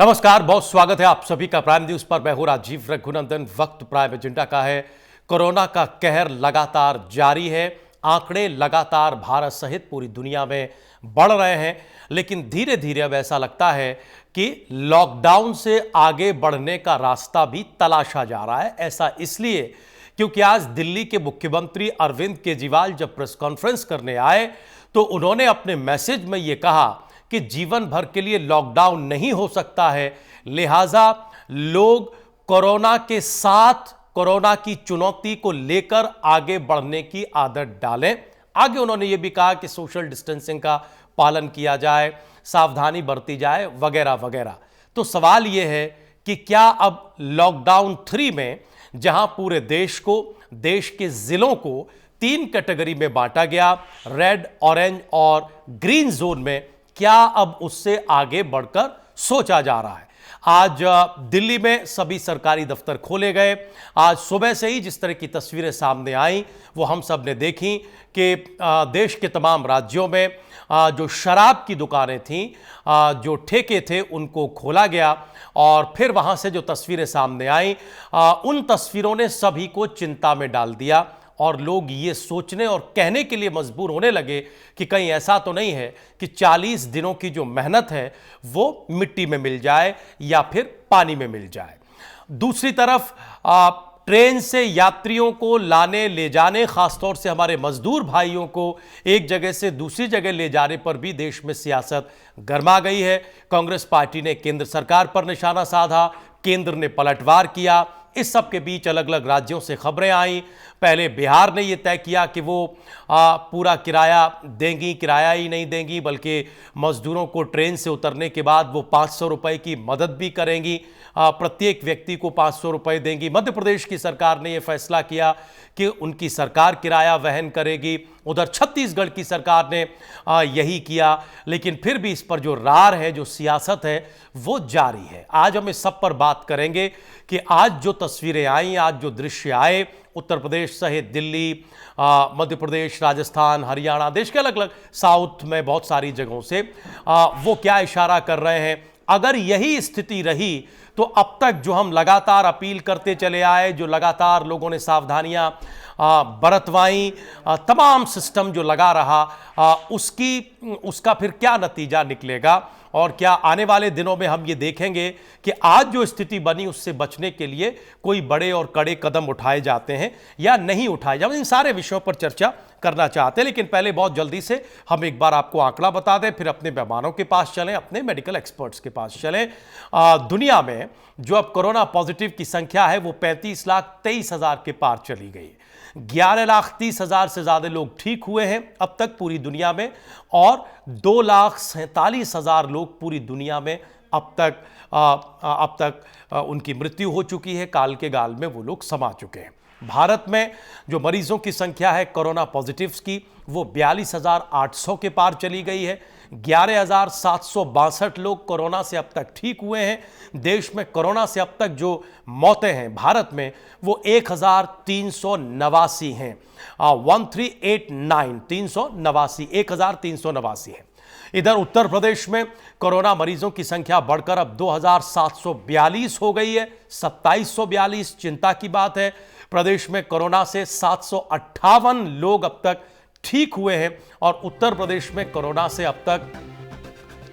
नमस्कार, बहुत स्वागत है आप सभी का प्राइम न्यूज पर। मैं हूं राजीव रघुनंदन। वक्त प्राइम एजेंडा का है। कोरोना का कहर लगातार जारी है। आंकड़े लगातार भारत सहित पूरी दुनिया में बढ़ रहे हैं, लेकिन धीरे धीरे अब ऐसा लगता है कि लॉकडाउन से आगे बढ़ने का रास्ता भी तलाशा जा रहा है। ऐसा इसलिए क्योंकि आज दिल्ली के मुख्यमंत्री अरविंद केजरीवाल जब प्रेस कॉन्फ्रेंस करने आए तो उन्होंने अपने मैसेज में यह कहा कि जीवन भर के लिए लॉकडाउन नहीं हो सकता है, लिहाजा लोग कोरोना के साथ कोरोना की चुनौती को लेकर आगे बढ़ने की आदत डालें। आगे उन्होंने यह भी कहा कि सोशल डिस्टेंसिंग का पालन किया जाए, सावधानी बरती जाए, वगैरह वगैरह। तो सवाल यह है कि क्या अब लॉकडाउन 3 में जहां पूरे देश को, देश के जिलों को 3 कैटेगरी में बांटा गया, रेड, ऑरेंज और ग्रीन जोन में, क्या अब उससे आगे बढ़कर सोचा जा रहा है? आज दिल्ली में सभी सरकारी दफ्तर खोले गए। आज सुबह से ही जिस तरह की तस्वीरें सामने आई वो हम सब ने देखी कि देश के तमाम राज्यों में जो शराब की दुकानें थीं, जो ठेके थे, उनको खोला गया। और फिर वहां से जो तस्वीरें सामने आई, उन तस्वीरों ने सभी को चिंता में डाल दिया और लोग ये सोचने और कहने के लिए मजबूर होने लगे कि कहीं ऐसा तो नहीं है कि 40 दिनों की जो मेहनत है वो मिट्टी में मिल जाए या फिर पानी में मिल जाए। दूसरी तरफ ट्रेन से यात्रियों को लाने ले जाने, खासतौर से हमारे मजदूर भाइयों को एक जगह से दूसरी जगह ले जाने पर भी देश में सियासत गर्मा गई है। कांग्रेस पार्टी ने केंद्र सरकार पर निशाना साधा, केंद्र ने पलटवार किया। इस सब के बीच अलग अलग राज्यों से खबरें आई। पहले बिहार ने यह तय किया कि वो पूरा किराया देंगी, किराया ही नहीं देंगी बल्कि मजदूरों को ट्रेन से उतरने के बाद वो 500 रुपए की मदद भी करेंगी, प्रत्येक व्यक्ति को 500 रुपए देंगी। मध्य प्रदेश की सरकार ने यह फैसला किया कि उनकी सरकार किराया वहन करेगी। उधर छत्तीसगढ़ की सरकार ने यही किया, लेकिन फिर भी इस पर जो रार है, जो सियासत है, वो जारी है। आज हम इस सब पर बात करेंगे कि आज जो तस्वीरें आई, आज जो दृश्य आए, उत्तर प्रदेश सहित दिल्ली, मध्य प्रदेश, राजस्थान, हरियाणा, देश के अलग अलग साउथ में बहुत सारी जगहों से वो क्या इशारा कर रहे हैं। अगर यही स्थिति रही तो अब तक जो हम लगातार अपील करते चले आए, जो लगातार लोगों ने सावधानियां बरतवाई, तमाम सिस्टम जो लगा रहा, उसका फिर क्या नतीजा निकलेगा और क्या आने वाले दिनों में हम ये देखेंगे कि आज जो स्थिति बनी उससे बचने के लिए कोई बड़े और कड़े कदम उठाए जाते हैं या नहीं उठाए जाते। इन सारे विषयों पर चर्चा करना चाहते हैं, लेकिन पहले बहुत जल्दी से हम एक बार आपको आंकड़ा बता दें, फिर अपने मेहमानों के पास चलें, अपने मेडिकल एक्सपर्ट्स के पास चलें। दुनिया में जो अब कोरोना पॉजिटिव की संख्या है वो 35,23,000 के पार चली गई। 11,30,000 से ज्यादा लोग ठीक हुए हैं अब तक पूरी दुनिया में, और 2,47,000 लोग पूरी दुनिया में अब तक उनकी मृत्यु हो चुकी है। काल के गाल में वो लोग समा चुके हैं। भारत में जो मरीजों की संख्या है कोरोना पॉजिटिव्स की, वो 42,800 के पार चली गई है। 11,762 लोग कोरोना से अब तक ठीक हुए हैं। देश में कोरोना से अब तक जो मौतें हैं भारत में वो 1,389 हैं। 1389 है। इधर उत्तर प्रदेश में कोरोना मरीजों की संख्या बढ़कर अब 2,742 हो गई है। 2,742 चिंता की बात है। प्रदेश में कोरोना से 758 लोग अब तक ठीक हुए हैं और उत्तर प्रदेश में कोरोना से अब तक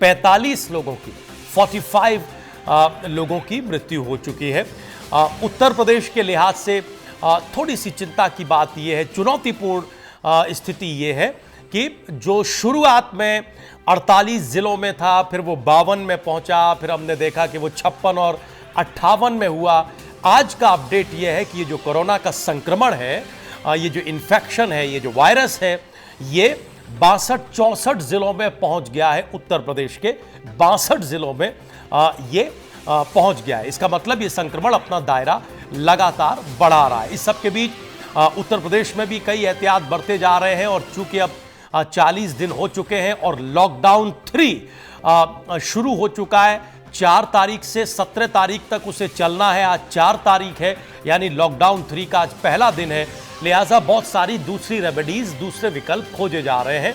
45 लोगों की मृत्यु हो चुकी है। उत्तर प्रदेश के लिहाज से थोड़ी सी चिंता की बात यह है, चुनौतीपूर्ण स्थिति यह है कि जो शुरुआत में 48 जिलों में था, फिर वो 52 में पहुंचा, फिर हमने देखा कि वो 56 और 58 में हुआ। आज का अपडेट यह है कि ये जो कोरोना का संक्रमण है, ये जो इन्फेक्शन है, ये जो वायरस है, ये 62-64 जिलों में पहुंच गया है। उत्तर प्रदेश के 62 जिलों में ये पहुंच गया है। इसका मतलब ये संक्रमण अपना दायरा लगातार बढ़ा रहा है। इस सब के बीच उत्तर प्रदेश में भी कई एहतियात बरते जा रहे हैं और चूंकि अब 40 दिन हो चुके हैं और लॉकडाउन 3 शुरू हो चुका है। 4 तारीख से 17 तारीख तक उसे चलना है। आज 4 तारीख है, यानी लॉकडाउन 3 का आज पहला दिन है। लिहाजा बहुत सारी दूसरी रेमेडीज, दूसरे विकल्प खोजे जा रहे हैं।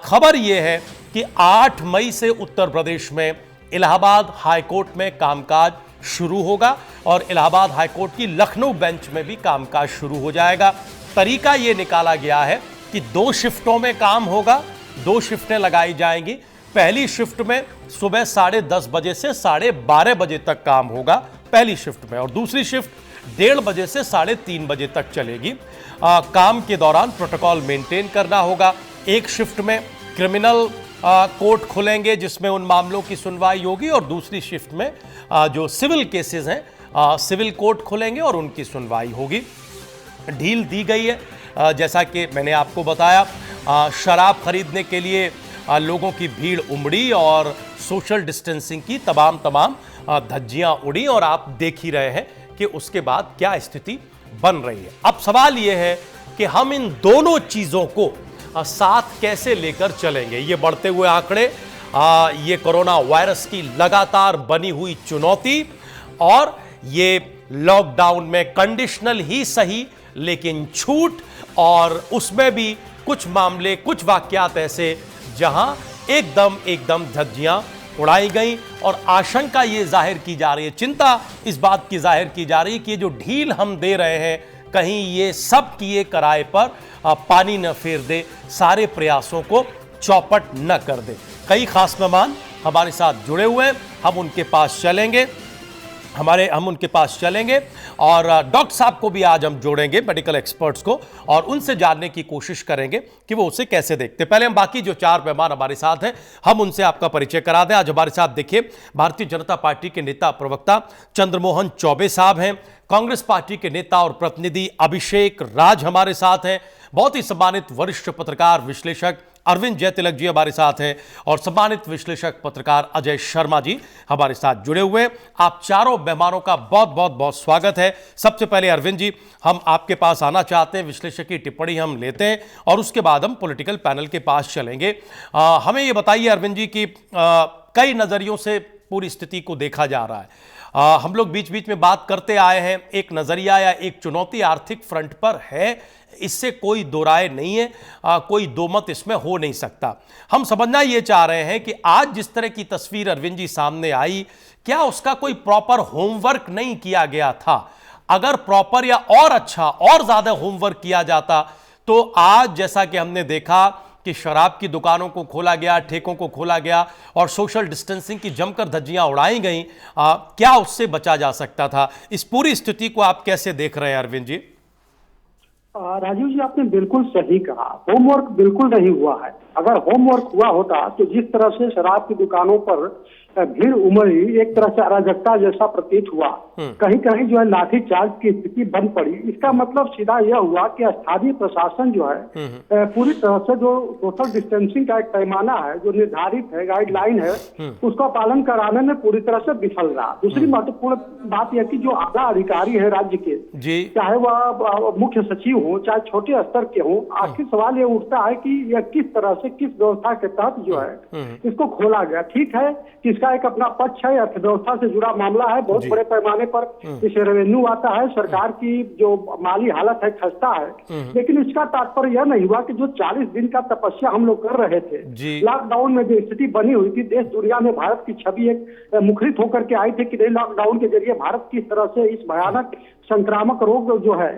खबर यह है कि 8 मई से उत्तर प्रदेश में इलाहाबाद हाईकोर्ट में कामकाज शुरू होगा और इलाहाबाद हाईकोर्ट की लखनऊ बेंच में भी कामकाज शुरू हो जाएगा। तरीका यह निकाला गया है कि 2 शिफ्टों में काम होगा, 2 शिफ्टें लगाई जाएंगी। पहली शिफ्ट में सुबह 10:30 बजे से 12:30 बजे तक काम होगा पहली शिफ्ट में, और दूसरी शिफ्ट 1:30 बजे से 3:30 बजे तक चलेगी। काम के दौरान प्रोटोकॉल मेंटेन करना होगा। एक शिफ्ट में क्रिमिनल कोर्ट खुलेंगे जिसमें उन मामलों की सुनवाई होगी, और दूसरी शिफ्ट में जो सिविल केसेस हैं सिविल कोर्ट खुलेंगे और उनकी सुनवाई होगी। ढील दी गई है, जैसा कि मैंने आपको बताया। शराब खरीदने के लिए लोगों की भीड़ उमड़ी और सोशल डिस्टेंसिंग की तमाम धज्जियां उड़ी, और आप देख ही रहे हैं कि उसके बाद क्या स्थिति बन रही है। अब सवाल यह है कि हम इन दोनों चीजों को साथ कैसे लेकर चलेंगे। ये बढ़ते हुए आंकड़े, ये कोरोना वायरस की लगातार बनी हुई चुनौती, और ये लॉकडाउन में कंडीशनल ही सही लेकिन छूट, और उसमें भी कुछ मामले, कुछ वाकयात ऐसे जहां एकदम धज्जियां उड़ाई गई, और आशंका ये जाहिर की जा रही है, चिंता इस बात की जाहिर की जा रही है कि ये जो ढील हम दे रहे हैं कहीं ये सब किए कराए पर पानी न फेर दे, सारे प्रयासों को चौपट न कर दे। कई खास मेहमान हमारे साथ जुड़े हुए हैं, हम उनके पास चलेंगे और डॉक्टर साहब को भी आज हम जोड़ेंगे, मेडिकल एक्सपर्ट्स को, और उनसे जानने की कोशिश करेंगे कि वो उसे कैसे देखते। पहले हम बाकी जो 4 मेहमान हमारे साथ हैं हम उनसे आपका परिचय करा दें। आज हमारे साथ देखिए भारतीय जनता पार्टी के नेता प्रवक्ता चंद्रमोहन चौबे साहब हैं, कांग्रेस पार्टी के नेता और प्रतिनिधि अभिषेक राज हमारे साथ हैं, बहुत ही सम्मानित वरिष्ठ पत्रकार विश्लेषक अरविंद जयतिलक जी हमारे साथ हैं, और सम्मानित विश्लेषक पत्रकार अजय शर्मा जी हमारे साथ जुड़े हुए। आप चारों मेहमानों का बहुत स्वागत है। सबसे पहले अरविंद जी, हम आपके पास आना चाहते हैं, विश्लेषक की टिप्पणी हम लेते हैं और उसके बाद हम पॉलिटिकल पैनल के पास चलेंगे। हमें ये बताइए अरविंद जी कि कई नजरियों से पूरी स्थिति को देखा जा रहा है। हम लोग बीच बीच में बात करते आए हैं, एक नजरिया या एक चुनौती आर्थिक फ्रंट पर है, इससे कोई दो राय नहीं है, कोई दो मत इसमें हो नहीं सकता। हम समझना ये चाह रहे हैं कि आज जिस तरह की तस्वीर अरविंद जी सामने आई, क्या उसका कोई प्रॉपर होमवर्क नहीं किया गया था? अगर प्रॉपर या और अच्छा और ज्यादा होमवर्क किया जाता तो आज जैसा कि हमने देखा कि शराब की दुकानों को खोला गया, ठेकों को खोला गया और सोशल डिस्टेंसिंग की जमकर धज्जियां उड़ाई गई, क्या उससे बचा जा सकता था? इस पूरी स्थिति को आप कैसे देख रहे हैं अरविंद जी? राजीव जी, आपने बिल्कुल सही कहा, होमवर्क बिल्कुल नहीं हुआ है। अगर होमवर्क हुआ होता तो जिस तरह से शराब की दुकानों पर भीड़ उमड़ी, एक तरह से अराजकता जैसा प्रतीत हुआ, कहीं कहीं जो है लाठीचार्ज की स्थिति बन पड़ी, इसका मतलब सीधा यह हुआ कि स्थानीय प्रशासन जो है पूरी तरह से जो सोशल डिस्टेंसिंग का एक पैमाना है, जो निर्धारित है, गाइडलाइन है, उसका पालन कराने में पूरी तरह से विफल रहा। दूसरी महत्वपूर्ण बात यह कि जो आला अधिकारी है राज्य के, चाहे वह मुख्य सचिव हो चाहे छोटे स्तर के हो, आखिर सवाल ये उठता है कि यह किस तरह से, किस व्यवस्था के तहत जो है इसको खोला गया। ठीक है कि इसका एक अपना पक्ष है, अर्थव्यवस्था से जुड़ा मामला है, बहुत बड़े पैमाने पर इसे रेवेन्यू आता है, सरकार की जो माली हालत है खस्ता है, लेकिन इसका तात्पर्य यह नहीं हुआ कि जो 40 दिन का तपस्या हम लोग कर रहे थे, लॉकडाउन में जो स्थिति बनी हुई थी, देश दुनिया में भारत की छवि एक मुखरित होकर के आई थी कि नहीं, लॉकडाउन के जरिए भारत किस तरह से इस भयानक संक्रामक रोग जो है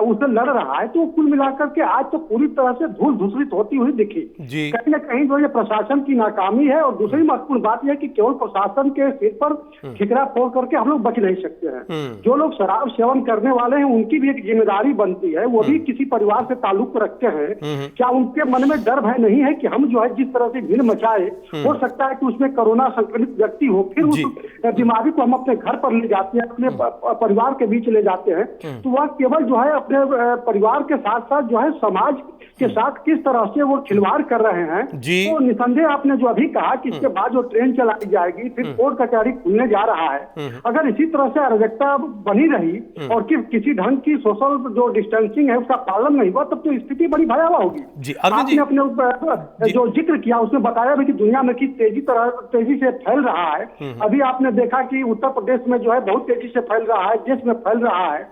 उससे लड़ रहा है, तो कुल मिलाकर के आज तो पूरी तरह से धूल धूसरित होती हुई दिखी। कहीं न कहीं जो ये प्रशासन की नाकामी है। और दूसरी महत्वपूर्ण बात यह कि केवल प्रशासन के सिर पर ठिकरा फोड़ करके हम लोग बच नहीं सकते हैं। जो लोग शराब सेवन करने वाले हैं उनकी भी एक जिम्मेदारी बनती है, वो भी किसी परिवार से ताल्लुक रखते हैं। क्या उनके मन में डर भय नहीं है कि हम जो है जिस तरह से भीड़ मचाए, हो सकता है कि उसमें कोरोना संक्रमित व्यक्ति हो, फिर उस बीमारी को हम अपने घर पर ले जाते हैं, अपने परिवार के बीच ले जाते हैं, तो वह केवल जो है अपने परिवार के साथ साथ जो है समाज के साथ किस तरह से वो खिलवाड़ कर रहे हैं। तो निसंदेह आपने जो अभी कहा कि इसके बाद जो ट्रेन चलाई जाएगी, फिर कोर्ट कचहरी खुलने जा रहा है, अगर इसी तरह से अराजकता बनी रही और किसी ढंग की सोशल जो डिस्टेंसिंग है उसका पालन नहीं हुआ, तब तो स्थिति बड़ी भयावह होगी। आपने अपने जो जिक्र किया उसमें बताया भी कि दुनिया में किस तेजी से फैल रहा है। अभी आपने देखा कि उत्तर प्रदेश में जो है बहुत तेजी से फैल रहा है, देश में फैल रहा है।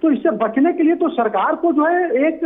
तो इससे बचने के लिए तो सरकार को जो है एक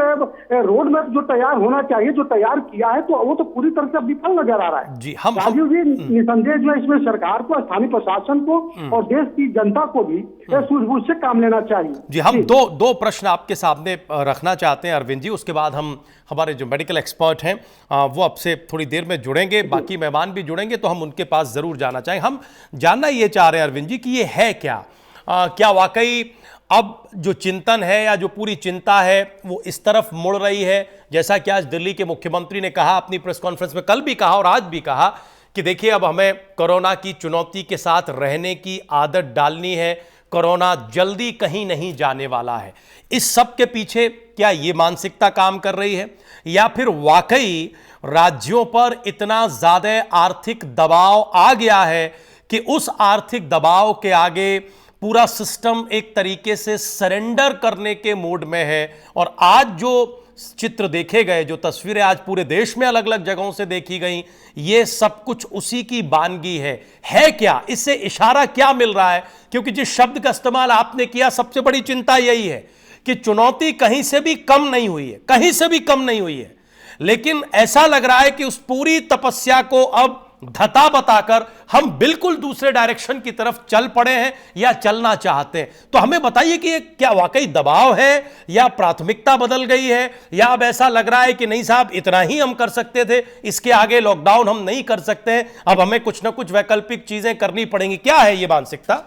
रोड मैप जो तैयार होना चाहिए, जो तैयार किया है, तो वो तो पूरी तरह से विफल नजर आ रहा है। जी राजीव जी, निसंदेह जो है इसमें सरकार को, स्थानीय प्रशासन को और देश की जनता को भी सूझबूझ से काम लेना चाहिए। जी, हम दो प्रश्न आपके सामने रखना चाहते हैं अरविंद जी, उसके बाद हम हमारे जो मेडिकल एक्सपर्ट हैं वो आपसे थोड़ी देर में जुड़ेंगे, बाकी मेहमान भी जुड़ेंगे, तो हम उनके पास जरूर जाना चाहेंगे। हम जानना ये चाह रहे हैं अरविंद जी कि ये है क्या, क्या वाकई अब जो चिंतन है या जो पूरी चिंता है वो इस तरफ मुड़ रही है, जैसा कि आज दिल्ली के मुख्यमंत्री ने कहा अपनी प्रेस कॉन्फ्रेंस में, कल भी कहा और आज भी कहा कि देखिए अब हमें कोरोना की चुनौती के साथ रहने की आदत डालनी है, कोरोना जल्दी कहीं नहीं जाने वाला है। इस सब के पीछे क्या ये मानसिकता काम कर रही है, या फिर वाकई राज्यों पर इतना ज्यादा आर्थिक दबाव आ गया है कि उस आर्थिक दबाव के आगे पूरा सिस्टम एक तरीके से सरेंडर करने के मूड में है? और आज जो चित्र देखे गए, जो तस्वीरें आज पूरे देश में अलग अलग जगहों से देखी गई, ये सब कुछ उसी की बानगी है क्या? इससे इशारा क्या मिल रहा है? क्योंकि जिस शब्द का इस्तेमाल आपने किया, सबसे बड़ी चिंता यही है कि चुनौती कहीं से भी कम नहीं हुई है, कहीं से भी कम नहीं हुई है, लेकिन ऐसा लग रहा है कि उस पूरी तपस्या को अब धता बताकर हम बिल्कुल दूसरे डायरेक्शन की तरफ चल पड़े हैं या चलना चाहते हैं। तो हमें बताइए कि ये क्या वाकई दबाव है, या प्राथमिकता बदल गई है, या अब ऐसा लग रहा है कि नहीं साहब इतना ही हम कर सकते थे, इसके आगे लॉकडाउन हम नहीं कर सकते, अब हमें कुछ ना कुछ वैकल्पिक चीजें करनी पड़ेंगी। क्या है ये मानसिकता?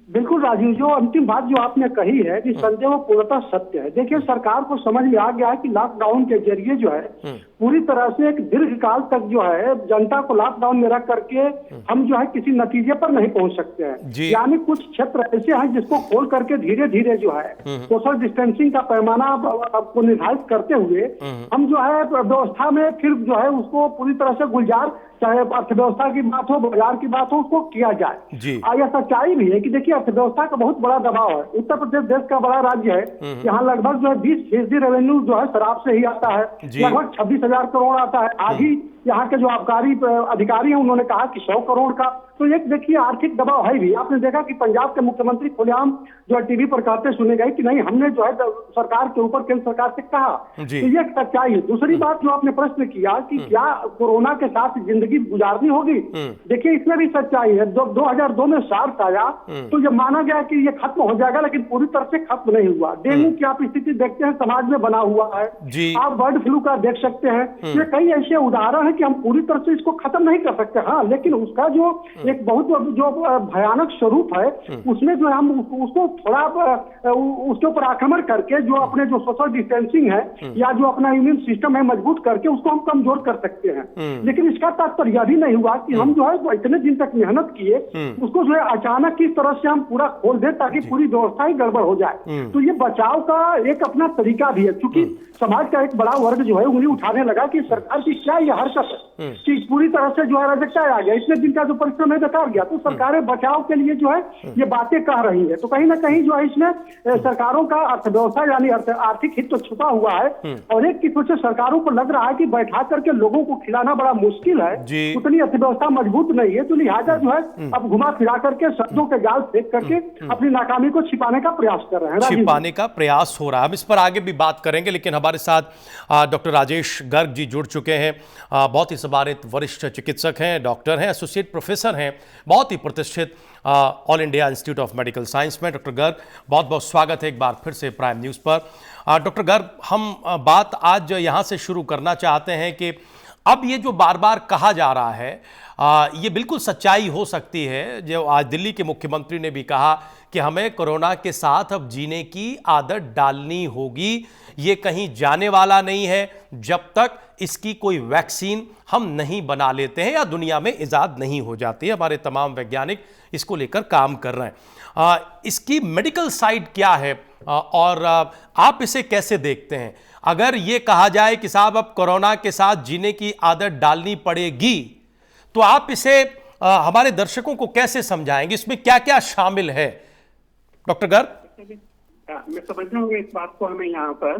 बिल्कुल राजीव, जो अंतिम बात जो आपने कही है कि संजय, वो पूर्णतः सत्य है। देखिए, सरकार को समझ में आ गया है कि लॉकडाउन के जरिए जो है पूरी तरह से एक दीर्घ काल तक जो है जनता को लॉकडाउन में रख करके हम जो है किसी नतीजे पर नहीं पहुंच सकते हैं। यानी कुछ क्षेत्र ऐसे हैं जिसको खोल करके धीरे धीरे जो है सोशल डिस्टेंसिंग का पैमाना को निर्धारित करते हुए हम जो है व्यवस्था में फिर जो है उसको पूरी तरह से गुलजार, चाहे अर्थव्यवस्था की बात हो, बाजार की बात हो, उसको किया जाए। यह सच्चाई भी है कि देखिए अर्थव्यवस्था का बहुत बड़ा दबाव है। उत्तर प्रदेश देश का बड़ा राज्य है, यहाँ लगभग जो है 20% रेवेन्यू जो है शराब से ही आता है, लगभग 26,000 करोड़ आता है। आज ही यहाँ के जो आबकारी अधिकारी हैं उन्होंने कहा कि 100 करोड़ का, तो एक देखिए आर्थिक दबाव है भी। आपने देखा कि पंजाब के मुख्यमंत्री खुलेआम जो है टीवी पर कहते सुने गए कि नहीं, हमने जो है सरकार के ऊपर केंद्र सरकार से कहा, तो ये एक सच्चाई है। दूसरी बात जो आपने प्रश्न किया कि क्या कोरोना के साथ जिंदगी गुजारनी होगी, देखिए इसमें भी सच्चाई है। 2002 में सार्स आया तो ये माना गया कि ये खत्म हो जाएगा, लेकिन पूरी तरह से खत्म नहीं हुआ। डेंगू की आप स्थिति देखते हैं, समाज में बना हुआ है। आप बर्ड फ्लू का देख सकते हैं। ये कई ऐसे उदाहरण है कि हम पूरी तरह से इसको खत्म नहीं कर सकते, हाँ, लेकिन उसका जो एक बहुत जो भयानक स्वरूप है उसमें जो हम उसको थोड़ा उसके ऊपर आक्रमण करके जो अपने जो सोशल डिस्टेंसिंग है या जो अपना इम्यून सिस्टम है मजबूत करके उसको हम कमजोर कर सकते हैं। लेकिन इसका तात्पर्य यह भी नहीं हुआ कि हम जो है इतने दिन तक मेहनत किए उसको जो है अचानक किस तरह से हम पूरा खोल दें ताकि पूरी व्यवस्था ही गड़बड़ हो जाए। तो ये बचाव का एक अपना तरीका भी है, क्योंकि समाज का एक बड़ा वर्ग जो है उंगली उठाने लगा कि सरकार की क्या यह हरकत है कि पूरी तरह से जो है अराजकता आ गया, इतने दिन का जो परिश्रम है बेकार गया। तो सरकारें बचाव के लिए जो है ये बातें कह रही है, तो कहीं ना कहीं जो है इसमें सरकारों का अर्थव्यवस्था यानी आर्थिक हित तो छुपा हुआ है। और एक किस्म से सरकारों को लग रहा है कि बैठा करके लोगों को खिलाना बड़ा मुश्किल है, उतनी अर्थव्यवस्था मजबूत नहीं है, तो लिहाजा जो है अब घुमा फिरा करके शब्दों के जाल फेंक करके अपनी नाकामी को छिपाने का प्रयास कर रहे हैं। छिपाने का प्रयास हो रहा है, हम इस पर आगे भी बात करेंगे, लेकिन हमारे साथ डॉक्टर राजेश गर्ग जी जुड़ चुके हैं। बहुत ही सम्मानित वरिष्ठ चिकित्सक हैं, डॉक्टर हैं, एसोसिएट प्रोफेसर हैं, बहुत ही प्रतिष्ठित all India institute of medical science में। डॉक्टर गर्ग, बहुत बहुत स्वागत है एक बार फिर से प्राइम न्यूज़ पर। डॉक्टर गर्ग, हम बात आज यहाँ से शुरू करना चाहते हैं कि अब ये जो बार बार कहा जा रहा है ये बिल्कुल सच्चाई हो सकती है, जो आज दिल्ली के मुख्यमंत्री ने भी कहा कि हमें कोरोना के साथ अब जीने की आदत डालनी होगी, ये कहीं जाने वाला नहीं है जब तक इसकी कोई वैक्सीन हम नहीं बना लेते हैं या दुनिया में इजाद नहीं हो जाती है। हमारे तमाम वैज्ञानिक इसको लेकर काम कर रहे हैं। इसकी मेडिकल साइड क्या है और आप इसे कैसे देखते हैं? अगर ये कहा जाए कि साहब अब कोरोना के साथ जीने की आदत डालनी पड़ेगी, तो आप इसे हमारे दर्शकों को कैसे समझाएंगे? इसमें क्या क्या शामिल है डॉक्टर गर्ग? मैं समझता हूँ इस बात को हमें यहाँ पर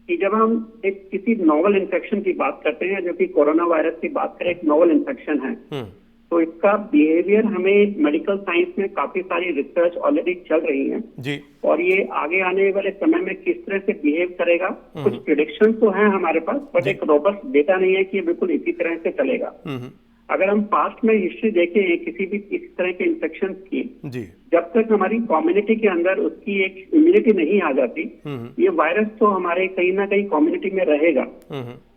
कि जब हम किसी नोवल इन्फेक्शन की बात करते हैं, जो कि कोरोना वायरस की बात करें, एक नोवल इन्फेक्शन है, तो इसका बिहेवियर हमें मेडिकल साइंस में काफी सारी रिसर्च ऑलरेडी चल रही है जी। और ये आगे आने वाले समय में किस तरह से बिहेव करेगा, कुछ प्रिडिक्शन तो है हमारे पास, बट एक रोबस्ट डेटा नहीं है कि ये बिल्कुल इसी तरह से चलेगा। अगर हम पास्ट में हिस्ट्री देखें किसी भी इस तरह के इन्फेक्शन की, जी। जब तक हमारी कम्युनिटी के अंदर उसकी एक इम्यूनिटी नहीं आ जाती, ये वायरस तो हमारे कहीं ना कहीं कम्युनिटी में रहेगा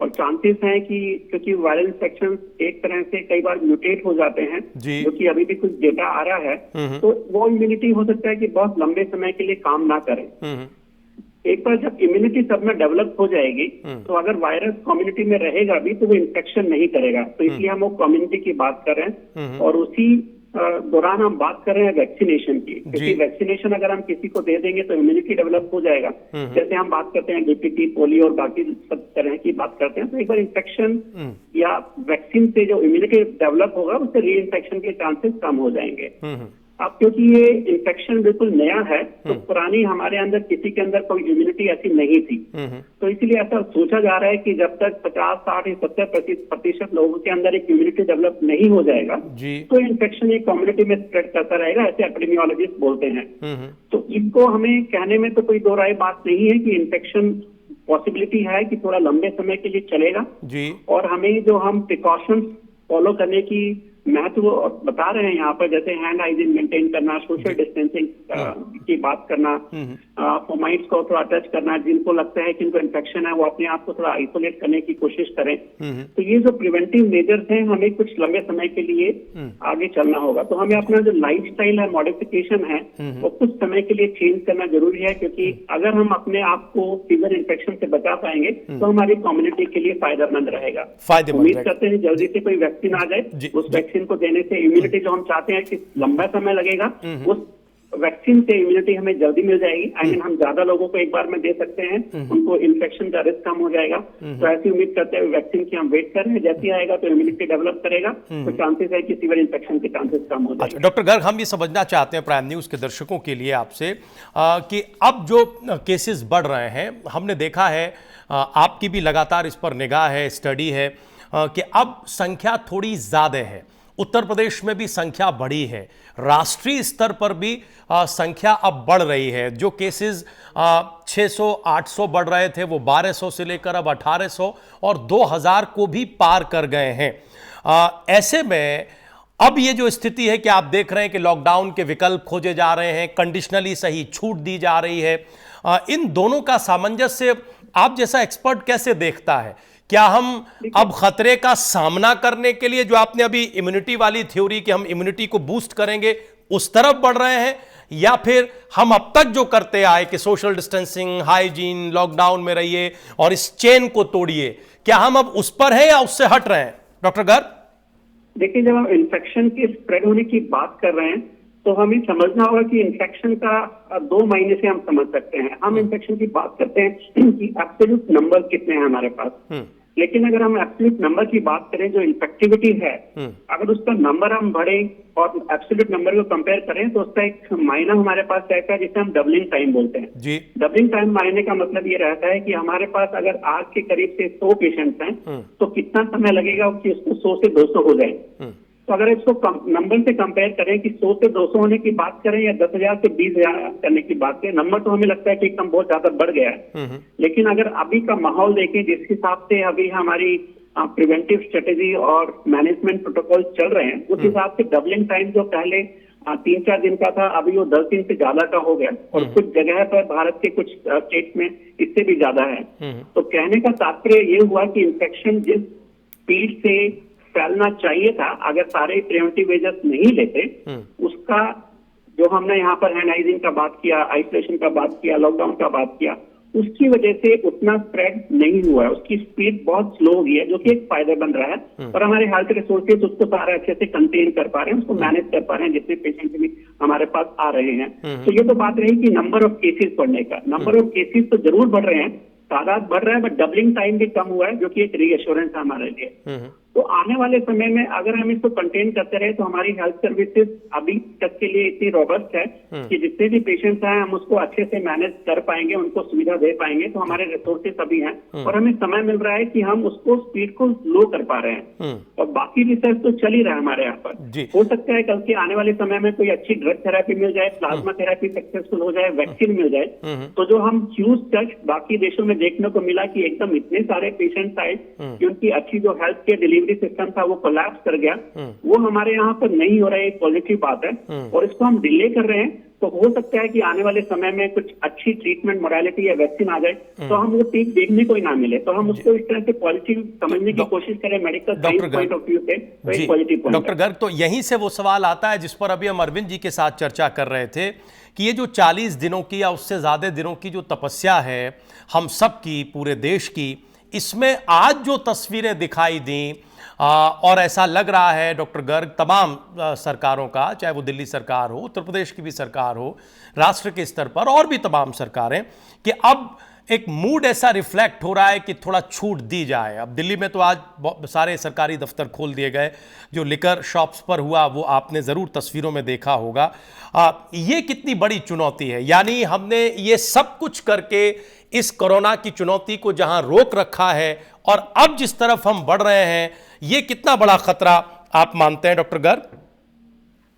और चांसेस हैं कि क्योंकि वायरल इन्फेक्शन एक तरह से कई बार म्यूटेट हो जाते हैं, जी। जो कि अभी भी कुछ डेटा आ रहा है, तो वो इम्यूनिटी हो सकता है कि बहुत लंबे समय के लिए काम ना करे। एक बार जब इम्यूनिटी सब में डेवलप हो जाएगी तो अगर वायरस कम्युनिटी में रहेगा भी तो वो इन्फेक्शन नहीं करेगा। तो इसलिए हम वो कम्युनिटी की बात कर रहे हैं और उसी दौरान हम बात कर रहे हैं वैक्सीनेशन की, क्योंकि वैक्सीनेशन अगर हम किसी को दे देंगे तो इम्यूनिटी डेवलप हो जाएगा। जैसे हम बात करते हैं डीपीटी, पोलियो और बाकी सब तरह की बात करते हैं, तो एक बार इन्फेक्शन या वैक्सीन से जो इम्यूनिटी डेवलप होगा उससे री इन्फेक्शन के चांसेस कम हो जाएंगे। अब क्योंकि ये इन्फेक्शन बिल्कुल नया है तो पुरानी हमारे अंदर किसी के अंदर कोई इम्यूनिटी ऐसी नहीं थी, तो इसीलिए ऐसा सोचा जा रहा है कि जब तक 50, 60 या 70% लोगों के अंदर एक इम्यूनिटी डेवलप नहीं हो जाएगा तो इन्फेक्शन एक कम्युनिटी में स्प्रेड करता रहेगा, ऐसे एपिडेमियोलॉजिस्ट बोलते हैं। तो इसको हमें कहने में तो कोई दो राय बात नहीं है कि इन्फेक्शन पॉसिबिलिटी है कि थोड़ा लंबे समय के लिए चलेगा जी। और हमें जो हम प्रिकॉशंस फॉलो करने की महत्व बता रहे हैं यहाँ पर, जैसे हैंड हाइजीन मेंटेन करना, सोशल डिस्टेंसिंग की बात करना, फोमाइट्स को थोड़ा टच करना, जिनको लगता है कि इनको इन्फेक्शन है वो अपने आप को थोड़ा आइसोलेट करने की कोशिश करें। तो ये जो प्रिवेंटिव मेजर्स हैं हमें कुछ लंबे समय के लिए आगे चलना होगा। तो हमें अपना जो लाइफस्टाइल है, मॉडिफिकेशन है, वो कुछ समय के लिए चेंज करना जरूरी है, क्योंकि अगर हम अपने आप को फीवर इन्फेक्शन से बचा पाएंगे तो हमारी कम्युनिटी के लिए फायदेमंद रहेगा। उम्मीद करते हैं जल्दी से कोई वैक्सीन आ जाए, उस वैक्सीन को देने से इम्यूनिटी जो हम चाहते हैं कि लंबा समय लगेगा, उस वैक्सीन से इम्यूनिटी हमें जल्दी मिल जाएगी। आई मीन हम ज्यादा लोगों को एक बार में दे सकते हैं, उनको इन्फेक्शन का रिस्क कम हो जाएगा। तो ऐसी उम्मीद करते हैं वैक्सीन की हम वेट कर रहे हैं, जैसे आएगा तो इम्यूनिटी डेवलप करेगा तो चांसेस है कि सीवियर इन्फेक्शन के चांसेस कम हो जाएंगे। डॉक्टर गर्ग, हम ये समझना चाहते हैं प्राइम न्यूज के दर्शकों के लिए आपसे कि अब जो केसेस बढ़ रहे हैं, हमने देखा है, आपकी भी लगातार इस पर निगाह है, स्टडी है कि अब संख्या थोड़ी ज्यादा है, उत्तर प्रदेश में भी संख्या बढ़ी है, राष्ट्रीय स्तर पर भी संख्या अब बढ़ रही है। जो केसेस 600, 800 बढ़ रहे थे वो 1200 से लेकर अब 1800 और 2000 को भी पार कर गए हैं। ऐसे में अब ये जो स्थिति है कि आप देख रहे हैं कि लॉकडाउन के विकल्प खोजे जा रहे हैं, कंडीशनली सही छूट दी जा रही है, इन दोनों का सामंजस्य आप जैसा एक्सपर्ट कैसे देखता है? क्या हम अब खतरे का सामना करने के लिए, जो आपने अभी इम्यूनिटी वाली थ्योरी कि हम इम्यूनिटी को बूस्ट करेंगे, उस तरफ बढ़ रहे हैं, या फिर हम अब तक जो करते आए कि सोशल डिस्टेंसिंग, हाइजीन, लॉकडाउन में रहिए और इस चेन को तोड़िए, क्या हम अब उस पर हैं या उससे हट रहे हैं? डॉक्टर गर्ग, देखिए, जब हम इन्फेक्शन के स्प्रेड होने की बात कर रहे हैं तो हमें समझना होगा कि इन्फेक्शन का दो मायने से हम समझ सकते हैं। हम इन्फेक्शन की बात करते हैं कि एब्सोल्यूट नंबर कितने हैं हमारे पास, लेकिन अगर हम एब्सोल्यूट नंबर की बात करें, जो इन्फेक्टिविटी है, अगर उसका नंबर हम बढ़े और एब्सोल्यूट नंबर को कंपेयर करें तो उसका एक मायना हमारे पास रहता है जिसे हम डबलिंग टाइम बोलते हैं जी। डबलिंग टाइम मायने का मतलब ये रहता है कि हमारे पास अगर आज के करीब से 100 पेशेंट्स हैं तो कितना समय लगेगा कि उसको 100 से 200 हो जाए। तो अगर इसको नंबर से कंपेयर करें कि 100 से 200 होने की बात करें या 10,000 से 20,000 करने की बात करें, नंबर तो हमें लगता है कि एकदम बहुत ज्यादा बढ़ गया है, लेकिन अगर अभी का माहौल देखें जिस हिसाब से अभी हमारी प्रिवेंटिव स्ट्रेटेजी और मैनेजमेंट प्रोटोकॉल चल रहे हैं, उस हिसाब से डबलिंग टाइम जो पहले 3-4 दिन का था, अभी वो 10 दिन से ज्यादा का हो गया और कुछ जगह पर भारत के कुछ स्टेट में इससे भी ज्यादा है। तो कहने का तात्पर्य ये हुआ कि इन्फेक्शन जिस स्पीड से फैलना चाहिए था, अगर सारे प्रिवेंटिव मेजर्स नहीं लेते, उसका जो हमने यहाँ पर हैंड हाइजीन का बात किया, आइसोलेशन का बात किया, लॉकडाउन का बात किया, उसकी वजह से उतना स्प्रेड नहीं हुआ है। उसकी स्पीड बहुत स्लो हो गई है, जो कि एक फायदा बन रहा है और हमारे हेल्थ रिसोर्सेज उसको सारा अच्छे से कंटेन कर पा रहे हैं, उसको मैनेज कर पा रहे हैं, जितने पेशेंट भी हमारे पास आ रहे हैं। तो ये तो बात रही कि नंबर ऑफ केसेस बढ़ने का। नंबर ऑफ केसेस तो जरूर बढ़ रहे हैं, तादाद बढ़ रहा है, बट डबलिंग टाइम भी कम हुआ है, जो कि एक रीएश्योरेंस है हमारे लिए। तो आने वाले समय में अगर हम इसको कंटेन करते रहे तो हमारी हेल्थ सर्विसेज अभी तक के लिए इतनी रोबस्ट है कि जितने भी पेशेंट्स हैं हम उसको अच्छे से मैनेज कर पाएंगे, उनको सुविधा दे पाएंगे। तो हमारे रिसोर्सेज अभी हैं और हमें समय मिल रहा है कि हम उसको स्पीड को लो कर पा रहे हैं और बाकी रिसर्च तो चल ही रहा है हमारे यहाँ पर। हो सकता है कल के आने वाले समय में कोई अच्छी ड्रग थेरेपी मिल जाए, प्लाज्मा थेरेपी सक्सेसफुल हो जाए, वैक्सीन मिल जाए, तो जो हम ह्यूज टच बाकी देशों में देखने को मिला कि एकदम इतने सारे पेशेंट्स आए कि उनकी अच्छी जो हेल्थ केयर डिलीवरी सिस्टम था वो कोलैप्स कर गया, वो हमारे यहाँ पर नहीं हो रहा है। एक पॉजिटिव बात है और इसको हम डिले कर रहे हैं। तो हो सकता है कि आने वाले समय में कुछ अच्छी ट्रीटमेंट मोडालिटी या वैक्सीन आ जाए तो हम वो पीक देखने को ही ना मिले, तो हम उसको इस तरह से पॉजिटिव समझने की कोशिश करें medical science point of view से, तो एक पॉजिटिव पॉइंट। डॉक्टर गर्ग, तो यहीं से वो सवाल आता है जिस पर अभी हम अरविंद जी के साथ चर्चा कर रहे थे कि ये जो 40 दिनों की या उससे ज्यादा दिनों की जो तपस्या है हम सब की, पूरे देश की, इसमें आज जो तस्वीरें दिखाई दी और ऐसा लग रहा है डॉक्टर गर्ग तमाम सरकारों का, चाहे वो दिल्ली सरकार हो, उत्तर प्रदेश की भी सरकार हो, राष्ट्र के स्तर पर और भी तमाम सरकारें, कि अब एक मूड ऐसा रिफ्लेक्ट हो रहा है कि थोड़ा छूट दी जाए। अब दिल्ली में तो आज सारे सरकारी दफ्तर खोल दिए गए, जो लिकर शॉप्स पर हुआ वो आपने ज़रूर तस्वीरों में देखा होगा। ये कितनी बड़ी चुनौती है, यानी हमने ये सब कुछ करके इस कोरोना की चुनौती को जहां रोक रखा है और अब जिस तरफ हम बढ़ रहे हैं, ये कितना बड़ा खतरा आप मानते हैं डॉक्टर गर्ग?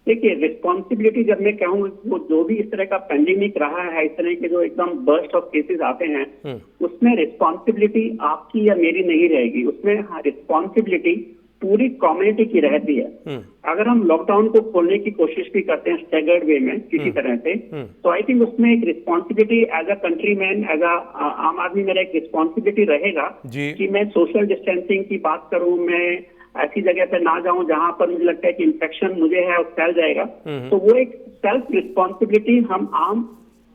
देखिए, रिस्पॉन्सिबिलिटी जब मैं कहूँ, वो जो भी इस तरह का पेंडेमिक रहा है, इस तरह के जो एकदम बर्स्ट ऑफ केसेस आते हैं, उसमें रिस्पॉन्सिबिलिटी आपकी या मेरी नहीं रहेगी, उसमें रिस्पॉन्सिबिलिटी पूरी कम्युनिटी की रहती है। अगर हम लॉकडाउन को खोलने की कोशिश भी करते हैं स्टैगर्ड वे में किसी तरह से, तो आई थिंक उसमें एक responsibility as a countryman, as a aam aadmi, मेरा एक रिस्पॉन्सिबिलिटी रहेगा कि मैं सोशल डिस्टेंसिंग की बात करूं, मैं ऐसी जगह पे ना जाऊं जहां पर मुझे लगता है कि इन्फेक्शन मुझे है और फैल जाएगा। तो वो एक सेल्फ रिस्पॉन्सिबिलिटी हम आम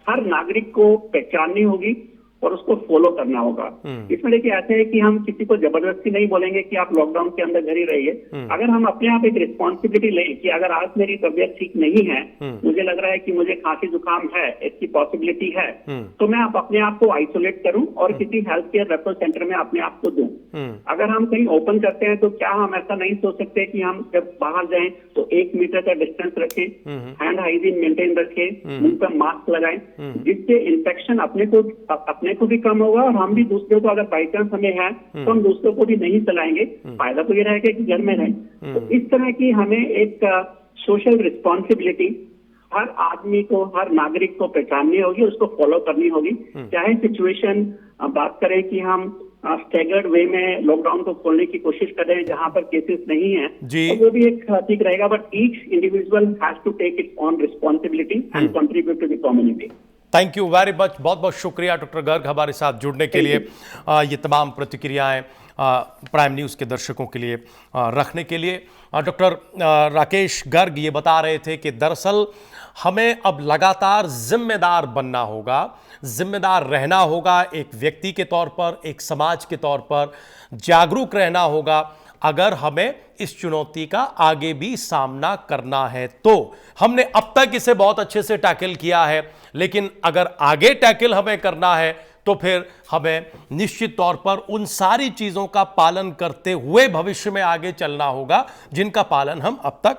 हर नागरिक को पहचाननी होगी और उसको फॉलो करना होगा। इसमें देखिए ऐसे है कि हम किसी को जबरदस्ती नहीं बोलेंगे कि आप लॉकडाउन के अंदर घर ही रहिए। अगर हम अपने आप एक रिस्पॉन्सिबिलिटी लें कि अगर आज मेरी तबीयत ठीक नहीं है, मुझे लग रहा है कि मुझे खांसी जुकाम है, इसकी पॉसिबिलिटी है, तो मैं अपने आप को आइसोलेट करूं और किसी हेल्थ केयर रेफरल सेंटर में अपने आप को दूं। अगर हम कहीं ओपन करते हैं तो क्या हम ऐसा नहीं सोच सकते कि हम जब बाहर जाएं तो 1 मीटर का डिस्टेंस रखें, हैंड हाइजीन मेंटेन रखें, मुंह पर मास्क लगाएं, जिससे इन्फेक्शन अपने को भी कम होगा और हम भी दूसरों को, अगर बाई चांस हमें है तो हम दूसरों को भी नहीं चलाएंगे। फायदा तो ये रहेगा कि घर में रहें। तो इस तरह की हमें एक सोशल रिस्पॉन्सिबिलिटी हर आदमी को, हर नागरिक को पहचाननी होगी, उसको फॉलो करनी होगी। चाहे सिचुएशन बात करें कि हम स्टैगर्ड वे में लॉकडाउन को खोलने की कोशिश कर रहे हैं जहां पर केसेस नहीं है, तो वो भी एक ठीक रहेगा, but each individual has to take its own responsibility and contribute to the community. Thank you very much, बहुत बहुत शुक्रिया डॉक्टर गर्ग हमारे साथ जुड़ने के लिए, ये तमाम प्रतिक्रियाएं प्राइम न्यूज़ के दर्शकों के लिए रखने के लिए। डॉक्टर राकेश गर्ग ये बता रहे थे कि दरअसल हमें अब लगातार जिम्मेदार बनना होगा, जिम्मेदार रहना होगा, एक व्यक्ति के तौर पर, एक समाज के तौर पर जागरूक रहना होगा अगर हमें इस चुनौती का आगे भी सामना करना है। तो हमने अब तक इसे बहुत अच्छे से टैकल किया है, लेकिन अगर आगे टैकल हमें करना है तो फिर हमें निश्चित तौर पर उन सारी चीज़ों का पालन करते हुए भविष्य में आगे चलना होगा जिनका पालन हम अब तक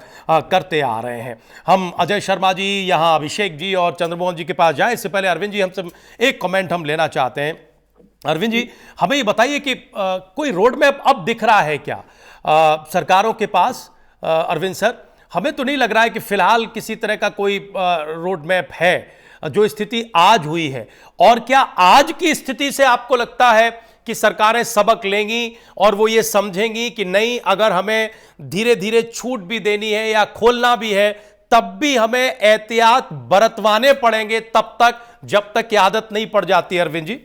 करते आ रहे हैं। हम अजय शर्मा जी, यहाँ अभिषेक जी और चंद्रमोहन जी के पास जाएं, इससे पहले अरविंद जी हमसे एक कमेंट हम लेना चाहते हैं। अरविंद जी, हमें ये बताइए कि कोई रोड मैप अब दिख रहा है क्या सरकारों के पास? अरविंद सर, हमें तो नहीं लग रहा है कि फिलहाल किसी तरह का कोई रोड मैप है जो स्थिति आज हुई है। और क्या आज की स्थिति से आपको लगता है कि सरकारें सबक लेंगी और वो ये समझेंगी कि नहीं, अगर हमें धीरे धीरे छूट भी देनी है या खोलना भी है तब भी हमें एहतियात बरतवाने पड़ेंगे तब तक जब तक की आदत नहीं पड़ जाती? अरविंद जी।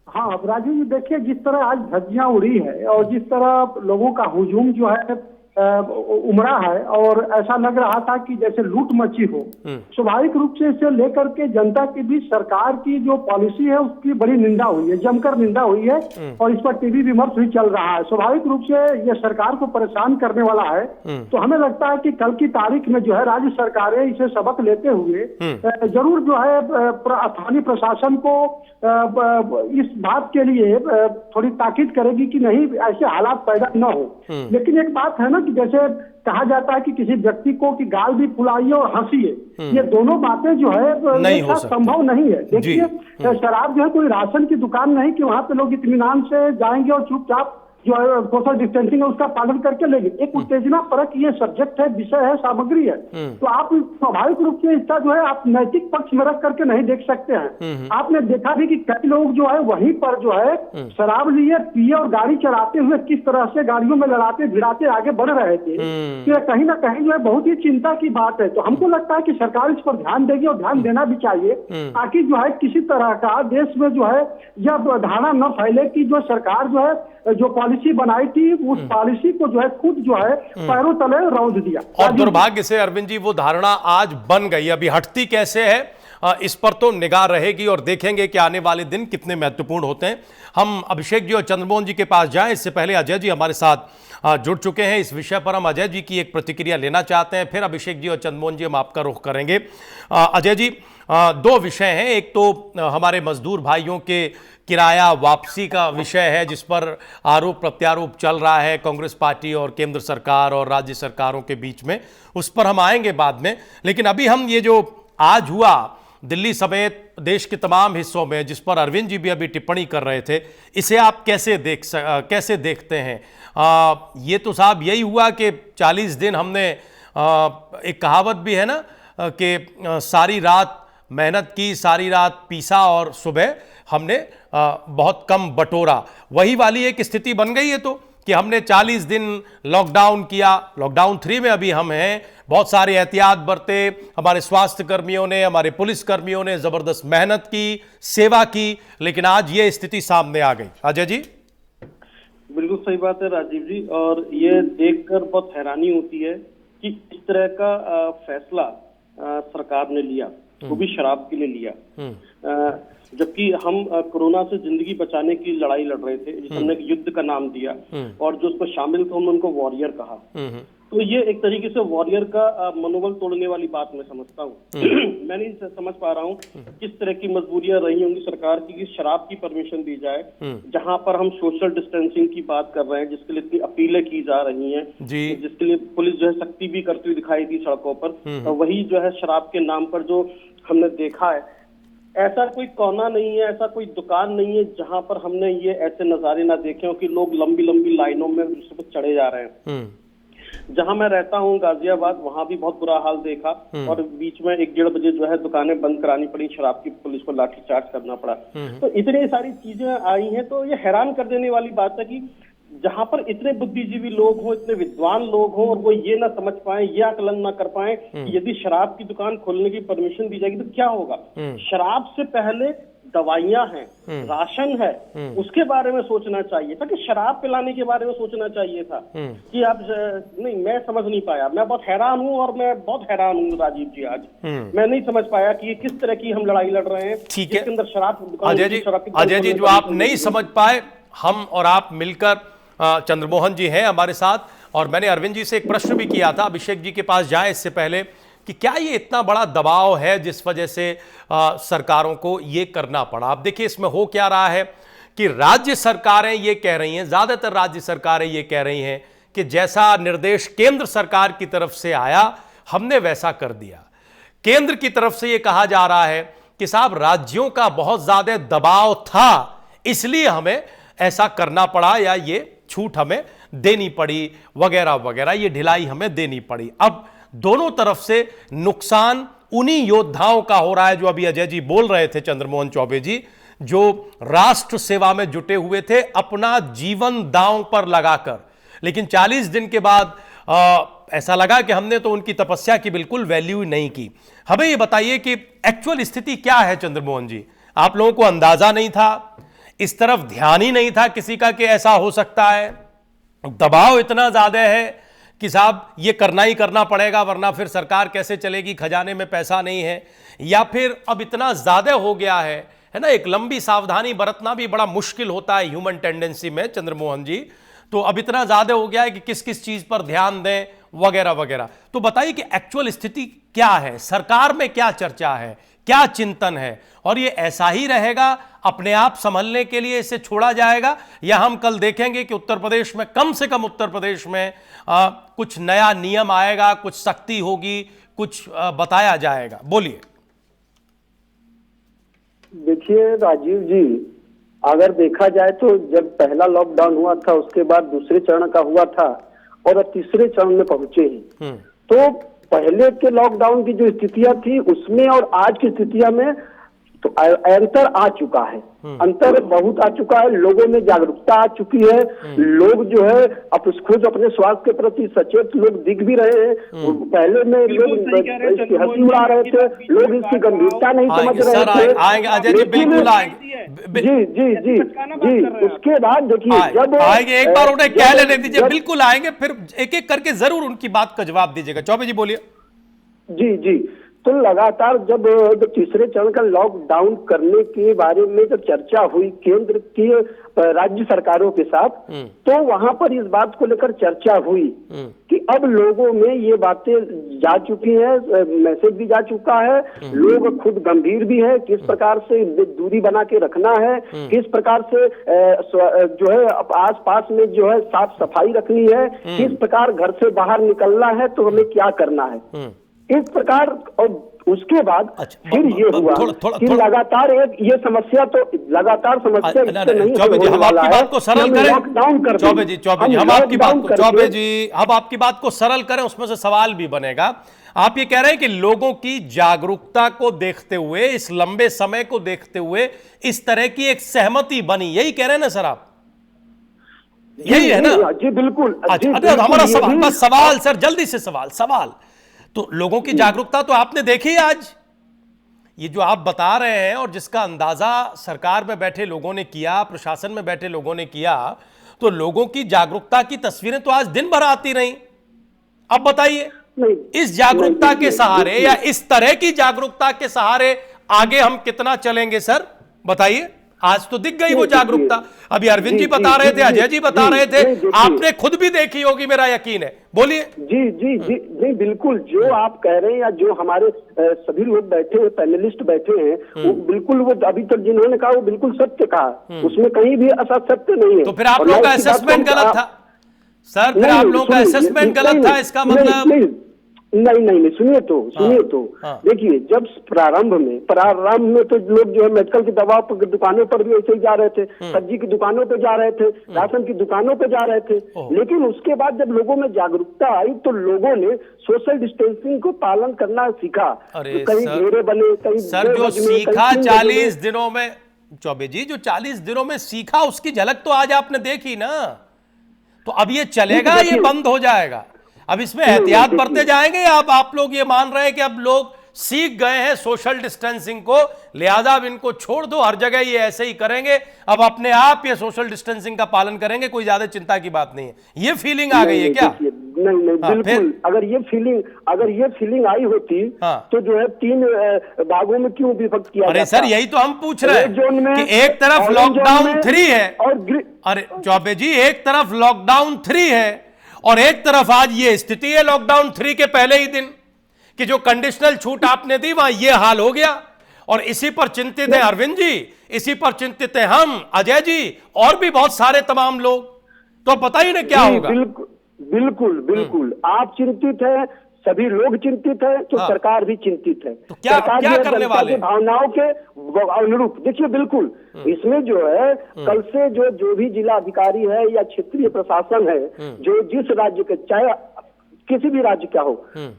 हाँ, अब राजू जी देखिए, जिस तरह आज धज्जियां उड़ी है और जिस तरह लोगों का हुजूम जो है उमड़ा है और ऐसा लग रहा था कि जैसे लूट मची हो। स्वाभाविक रूप से इसे लेकर के जनता के बीच सरकार की जो पॉलिसी है उसकी बड़ी निंदा हुई है, जमकर निंदा हुई है और इस पर टीवी विमर्श भी चल रहा है। स्वाभाविक रूप से यह सरकार को परेशान करने वाला है। तो हमें लगता है कि कल की तारीख में जो है राज्य सरकारें इसे सबक लेते हुए जरूर जो है स्थानीय प्रशासन को इस बात के लिए थोड़ी ताकीद करेगी कि नहीं ऐसे हालात पैदा न हो। लेकिन एक बात है ना कि जैसे कहा जाता है कि किसी व्यक्ति को कि गाल भी फुलाइए और हंसिए, ये दोनों बातें जो है नहीं हो सकती, संभव नहीं है। देखिए शराब जो है कोई राशन की दुकान नहीं कि वहां पे लोग इत्मीनान से जाएंगे और चुपचाप जो है सोशल डिस्टेंसिंग है उसका पालन करके लेंगे। एक उत्तेजना परक ये सब्जेक्ट है, विषय है, सामग्री है। तो आप स्वाभाविक रूप से इसका जो है आप नैतिक पक्ष में रख करके नहीं देख सकते हैं। आपने देखा भी कि कई लोग जो है वहीं पर जो है शराब लिए पिए और गाड़ी चलाते हुए किस तरह से गाड़ियों में लड़ाते भिड़ाते आगे बढ़ रहे थे। तो कहीं ना कहीं जो है बहुत ही चिंता की बात है। तो हमको लगता है कि सरकार इस पर ध्यान देगी और ध्यान देना भी चाहिए, ताकि जो है किसी तरह का देश में जो है यह धारणा न फैले कि जो सरकार जो है जो पॉलिसी बनाई थी उस पॉलिसी को जो है खुद जो है पैरों तले रौंद दिया। और दुर्भाग्य से अरविंद जी वो धारणा आज बन गई। अभी हटती कैसे है इस पर तो निगाह रहेगी और देखेंगे कि आने वाले दिन कितने महत्वपूर्ण होते हैं। हम अभिषेक जी और चंद्रमोहन जी के पास जाएं, इससे पहले अजय जी हमारे साथ जुड़ चुके हैं इस विषय पर। हम अजय जी की एक प्रतिक्रिया लेना चाहते हैं, फिर अभिषेक जी और चंद्रमोहन जी हम आपका रुख करेंगे। अजय जी, दो विषय हैं। एक तो हमारे मजदूर भाइयों के किराया वापसी का विषय है जिस पर आरोप प्रत्यारोप चल रहा है कांग्रेस पार्टी और केंद्र सरकार और राज्य सरकारों के बीच में, उस पर हम आएंगे बाद में। लेकिन अभी हम ये जो आज हुआ दिल्ली समेत देश के तमाम हिस्सों में, जिस पर अरविंद जी भी अभी टिप्पणी कर रहे थे, इसे आप कैसे देखते हैं? ये तो साहब यही हुआ कि 40 दिन हमने एक कहावत भी है ना कि सारी रात मेहनत की, सारी रात पीसा और सुबह हमने बहुत कम बटोरा। वही वाली एक स्थिति बन गई है तो कि हमने 40 दिन लॉकडाउन किया, लॉकडाउन 3 में अभी हम हैं, बहुत सारे एहतियात बरते, हमारे स्वास्थ्य कर्मियों ने, हमारे पुलिस कर्मियों ने जबरदस्त मेहनत की, सेवा की, लेकिन आज ये स्थिति सामने आ गई। अजय जी। बिल्कुल सही बात है राजीव जी, और ये देखकर बहुत हैरानी होती है कि इस तरह का फैसला सरकार ने लिया, वो भी शराब के लिए लिया। जबकि हम कोरोना से जिंदगी बचाने की लड़ाई लड़ रहे थे, जिसे हमने युद्ध का नाम दिया, और जो उसको शामिल थे हमने उनको वॉरियर कहा। तो ये एक तरीके से वॉरियर का मनोबल तोड़ने वाली बात मैं समझता हूँ। मैं नहीं समझ पा रहा हूँ किस तरह की मजबूरियां रही होंगी सरकार की कि शराब की परमिशन दी जाए, जहां पर हम सोशल डिस्टेंसिंग की बात कर रहे हैं, जिसके लिए इतनी अपीलें की जा रही हैं, जिसके लिए पुलिस जो है सख्ती भी करती हुई दिखाई दी सड़कों पर। वही जो है शराब के नाम पर जो हमने देखा है, ऐसा कोई कोना नहीं है, ऐसा कोई दुकान नहीं है जहां पर हमने ये ऐसे नजारे ना देखे हो कि लोग लंबी लंबी लाइनों में उस पर चढ़े जा रहे हैं। जहां मैं रहता हूं गाजियाबाद, वहां भी बहुत बुरा हाल देखा, और बीच में 1-1:30 बजे जो है दुकानें बंद करानी पड़ी, शराब की पुलिस को लाठीचार्ज करना पड़ा। तो इतनी सारी चीजें आई हैं, तो ये हैरान कर देने वाली बात है कि जहां पर इतने बुद्धिजीवी लोग हों, इतने विद्वान लोग हों, और वो ये ना समझ पाए, ये आकलन ना कर पाए कि यदि शराब की दुकान खोलने की परमिशन दी जाएगी तो क्या होगा। शराब से पहले दवाइयां हैं, राशन है, उसके बारे में सोचना चाहिए था कि शराब पिलाने के बारे में सोचना चाहिए था कि आप नहीं, मैं समझ नहीं पाया। मैं बहुत हैरान हूं, और मैं बहुत हैरान हूं राजीव जी। आज मैं नहीं समझ पाया कि ये किस तरह की हम लड़ाई लड़ रहे हैं। ठीक है अंदर शराब, अजय जी जो आप नहीं समझ पाए, हम और आप मिलकर, चंद्रमोहन जी हैं हमारे साथ, और मैंने अरविंद जी से एक प्रश्न भी किया था, अभिषेक जी के पास जाए इससे पहले, कि क्या ये इतना बड़ा दबाव है जिस वजह से सरकारों को ये करना पड़ा। अब देखिए इसमें हो क्या रहा है कि राज्य सरकारें ये कह रही हैं, ज्यादातर राज्य सरकारें ये कह रही हैं कि जैसा निर्देश केंद्र सरकार की तरफ से आया हमने वैसा कर दिया। केंद्र की तरफ से ये कहा जा रहा है कि साहब राज्यों का बहुत ज्यादा दबाव था, इसलिए हमें ऐसा करना पड़ा, या ये छूट हमें देनी पड़ी, वगैरह वगैरह, ये ढिलाई हमें देनी पड़ी। अब दोनों तरफ से नुकसान उन्हीं योद्धाओं का हो रहा है जो अभी अजय जी बोल रहे थे, चंद्रमोहन चौबे जी, जो राष्ट्र सेवा में जुटे हुए थे अपना जीवन दांव पर लगाकर। लेकिन 40 दिन के बाद ऐसा लगा कि हमने तो उनकी तपस्या की बिल्कुल वैल्यू नहीं की। हमें ये बताइए कि एक्चुअल स्थिति क्या है चंद्रमोहन जी? आप लोगों को अंदाजा नहीं था, इस तरफ ध्यान ही नहीं था किसी का कि ऐसा हो सकता है, दबाव इतना ज्यादा है कि साहब ये करना ही करना पड़ेगा वरना फिर सरकार कैसे चलेगी, खजाने में पैसा नहीं है, या फिर अब इतना ज्यादा हो गया है ना, एक लंबी सावधानी बरतना भी बड़ा मुश्किल होता है ह्यूमन टेंडेंसी में चंद्रमोहन जी, तो अब इतना ज्यादा हो गया है कि किस किस चीज पर ध्यान दें वगैरह वगैरह। तो बताइए कि एक्चुअल स्थिति क्या है, सरकार में क्या चर्चा है, क्या चिंतन है, और ये ऐसा ही रहेगा, अपने आप संभलने के लिए इसे छोड़ा जाएगा, या हम कल देखेंगे कि उत्तर प्रदेश में, कम से कम उत्तर प्रदेश में कुछ नया नियम आएगा, कुछ सख्ती होगी, कुछ बताया जाएगा? बोलिए। देखिए राजीव जी, अगर देखा जाए तो जब पहला लॉकडाउन हुआ था उसके बाद दूसरे चरण का हुआ था और अब तीसरे चरण में पहुंचे हैं, तो पहले के लॉकडाउन की जो स्थितियां थी उसमें और आज की स्थितियां में तो अंतर आ चुका है, अंतर बहुत आ चुका है। लोगों में जागरूकता आ चुकी है, लोग जो है अब खुद अपने स्वास्थ्य के प्रति सचेत लोग दिख भी रहे हैं। पहले में लोग इसकी हंसी उड़ा रहे थे, लोग इसकी गंभीरता नहीं समझ रहे थे। आएंगे अजय जी, बिल्कुल आएंगे। जी जी जी जी। उसके बाद देखिए जब आएंगे, एक बार उन्हें कह लेने दीजिए, बिल्कुल आएंगे, फिर एक एक करके जरूर उनकी बात का जवाब दीजिएगा। चौबे जी बोलिए। जी जी। तो लगातार जब तीसरे चरण का लॉकडाउन करने के बारे में जब चर्चा हुई केंद्र की राज्य सरकारों के साथ, तो वहां पर इस बात को लेकर चर्चा हुई कि अब लोगों में ये बातें जा चुकी हैं, मैसेज भी जा चुका है, लोग खुद गंभीर भी है, किस प्रकार से दूरी बना के रखना है, किस प्रकार से जो है आस पास में जो है साफ सफाई रखनी है, किस प्रकार घर से बाहर निकलना है तो हमें क्या करना है, इस प्रकार। और उसके बाद फिर ये हुआ कि लगातार एक ये समस्या तो लगातार समस्या नहीं, चौबे जी हम आपकी बात को सरल करें, चौबे जी हम आपकी बात को, चौबे जी हम आपकी बात को सरल करें, उसमें से सवाल भी बनेगा। आप ये कह रहे हैं कि लोगों की जागरूकता को देखते हुए, इस लंबे समय को देखते हुए इस तरह की एक सहमति बनी, यही कह रहे हैं ना सर आप? यही है ना? जी बिल्कुल। हमारा सवाल, बस सवाल सर, जल्दी से सवाल। तो लोगों की जागरूकता तो आपने देखी आज, ये जो आप बता रहे हैं और जिसका अंदाजा सरकार में बैठे लोगों ने किया, प्रशासन में बैठे लोगों ने किया, तो लोगों की जागरूकता की तस्वीरें तो आज दिन भर आती रही। अब बताइए, इस जागरूकता के सहारे या इस तरह की जागरूकता के सहारे आगे हम कितना चलेंगे सर? बताइए। आज तो दिख गई वो जागरूकता, अभी अरविंद जी बता रहे थे, अजय जी बता रहे थे, आपने खुद भी देखी होगी, मेरा यकीन है। बोलिए। जी जी जी जी बिल्कुल, जो आप कह रहे हैं या जो हमारे सभी लोग बैठे हैं, पैनलिस्ट बैठे हैं, वो बिल्कुल, वो अभी तक जिन्होंने कहा वो बिल्कुल सत्य कहा, उसमें कहीं भी असत्य नहीं है। तो फिर आप लोगों का असेसमेंट गलत था सर, फिर आप लोगों का असेसमेंट गलत था, इसका मतलब? नहीं, सुनिए तो देखिए, जब प्रारंभ में तो लोग जो है मेडिकल की दवा की दुकानों पर भी ऐसे ही जा रहे थे, सब्जी की दुकानों पे जा रहे थे, राशन की दुकानों पे जा रहे थे, लेकिन उसके बाद जब लोगों में जागरूकता आई तो लोगों ने सोशल डिस्टेंसिंग को पालन करना सीखा। कहीं घेरे बने, कहीं सर जो सीखा 40 दिनों में, चौबे जी जो 40 दिनों में सीखा उसकी झलक तो आज आपने देखी ना। तो अब ये चलेगा, ये बंद हो जाएगा? अब इसमें एहतियात बरते जाएंगे, या आप लोग ये मान रहे हैं कि अब लोग सीख गए हैं सोशल डिस्टेंसिंग को, लिहाजा अब इनको छोड़ दो, हर जगह ये ऐसे ही करेंगे, अब अपने आप ये सोशल डिस्टेंसिंग का पालन करेंगे, कोई ज्यादा चिंता की बात नहीं है? ये फीलिंग आ गई है क्या? नहीं बिल्कुल। अगर ये फीलिंग आई होती तो जो है 3 भागों में क्यों विभक्त किया? अरे सर यही तो हम पूछ रहे हैं कि एक तरफ लॉकडाउन 3 है, अरे चौबे जी एक तरफ लॉकडाउन 3 है और एक तरफ आज ये स्थिति है लॉकडाउन 3 के पहले ही दिन कि जो कंडीशनल छूट आपने दी वहां ये हाल हो गया। और इसी पर चिंतित है अरविंद जी, इसी पर चिंतित है हम, अजय जी, और भी बहुत सारे तमाम लोग। तो पता ही नहीं क्या होगा। बिल्कुल आप चिंतित हैं, सभी लोग चिंतित है, तो सरकार भी चिंतित है। तो क्या करने वाले? भावनाओं के अनुरूप देखिए, बिल्कुल इसमें जो है कल से जो भी जिला अधिकारी है या क्षेत्रीय प्रशासन है, जो जिस राज्य के, चाहे किसी भी राज्य का हो,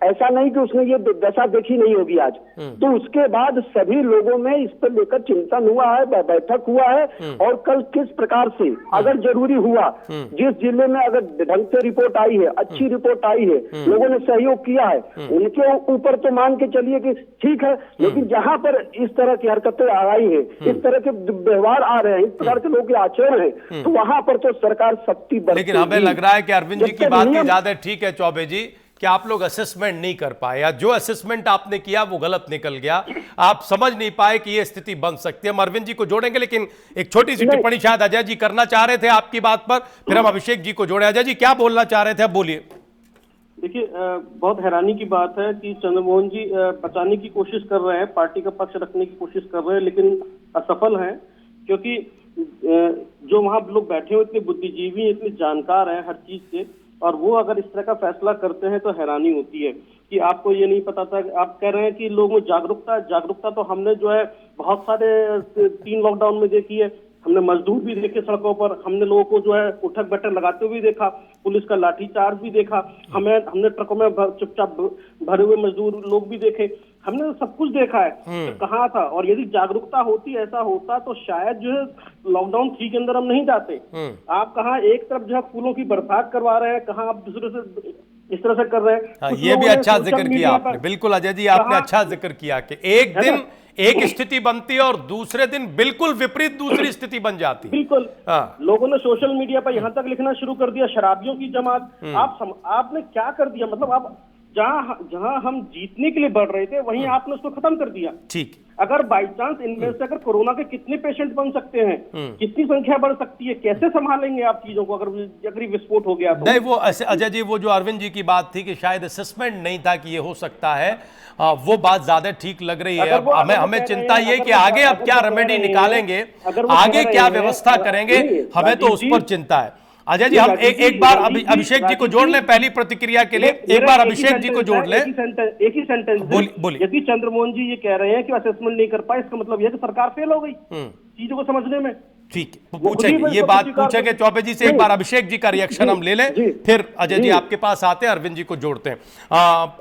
ऐसा नहीं कि उसने ये दशा देखी नहीं होगी आज। तो उसके बाद सभी लोगों में इस पर लेकर चिंतन हुआ है, बैठक हुआ है, और कल किस प्रकार से अगर जरूरी हुआ, जिस जिले में अगर ढंग से रिपोर्ट आई है, अच्छी रिपोर्ट आई है, लोगों ने सहयोग किया है, उनके ऊपर तो मान के चलिए कि ठीक है। लेकिन जहां पर इस तरह की हरकतें आई है, इस तरह के व्यवहार आ रहे हैं, इस प्रकार के लोगों के आचरण है, तो वहां पर तो सरकार सख्ती बरतेगी। लेकिन हमें लग रहा है कि अरविंद जी की बात की ज्यादा ठीक है चौबे जी, कि आप लोग असेसमेंट नहीं कर पाए, या जो असेसमेंट आपने किया वो गलत निकल गया, आप समझ नहीं पाए कि ये स्थिति बन सकती है। हम अरविंद जी को जोड़ेंगे, लेकिन एक छोटी सी टिप्पणी शायद अजय जी करना चाह रहे थे आपकी बात पर, फिर हम अभिषेक जी को जोड़े। अजय जी क्या बोलना चाह रहे थे, अब बोलिए। देखिए, बहुत हैरानी की बात है कि चंद्रमोहन जी बचाने की कोशिश कर रहे हैं, पार्टी का पक्ष रखने की कोशिश कर रहे हैं, लेकिन असफल हैं, क्योंकि जो वहां लोग बैठे हुए इतने बुद्धिजीवी, इतने जानकार हैं हर चीज के, और वो अगर इस तरह का फैसला करते हैं तो हैरानी होती है कि आपको ये नहीं पता था। आप कह रहे हैं कि लोगों में जागरूकता तो हमने जो है बहुत सारे 3 लॉकडाउन में देखी है। हमने मजदूर भी देखे सड़कों पर, हमने लोगों को जो है उठक बैठक लगाते हुए भी देखा, पुलिस का लाठीचार्ज भी देखा, हमने ट्रकों में चुपचाप भरे हुए मजदूर लोग भी देखे, हमने सब कुछ देखा है। तो कहाँ था? और यदि जागरूकता होती, ऐसा होता, तो शायद जो है लॉकडाउन 3 के अंदर हम नहीं जाते। आप कहाँ एक तरफ जो है फूलों की बरसात करवा रहे हैं, कहाँ आप दूसरे से इस तरह से कर रहे हैं। हाँ, ये भी अच्छा जिक्र किया आपने, बिल्कुल अजय जी आपने अच्छा जिक्र किया कि एक दिन एक स्थिति बनती है और दूसरे दिन बिल्कुल विपरीत दूसरी स्थिति बन जाती है। बिल्कुल। लोगों ने सोशल मीडिया पर यहाँ तक लिखना शुरू कर दिया, शराबियों की जमात। आपने क्या कर दिया? मतलब आप जहां हम जीतने के लिए बढ़ रहे थे, वहीं आपने उसको खत्म कर दिया। ठीक। अगर बाई चांस इनमें से अगर कोरोना के कितने पेशेंट बन सकते हैं, कितनी संख्या बढ़ सकती है, कैसे संभालेंगे आप चीजों को अगर विस्फोट हो गया तो? नहीं, वो अजय जी वो जो अरविंद जी की बात थी कि शायद असेसमेंट नहीं था कि ये हो सकता है, वो बात ज्यादा ठीक लग रही है। हमें चिंता ये कि आगे अब क्या रेमेडी निकालेंगे, आगे क्या व्यवस्था करेंगे, हमें तो उस पर चिंता है। अजय जी हम एक बार अभिषेक जी को जोड़ लें पहली प्रतिक्रिया के लिए, एक बार अभिषेक जी को जोड़ लें। एक ही सेंटेंस बोलिए। यदि चंद्रमोहन जी ये कह रहे हैं कि असेसमेंट नहीं कर पाए, इसका मतलब यह कि सरकार फेल हो गई चीजों को समझने में। ठीक है, पूछेंगे ये बात, पूछेंगे चौबे जी से। एक बार अभिषेक जी का रिएक्शन हम ले लें, फिर अजय जी आपके पास आते हैं, अरविंद जी को जोड़ते हैं।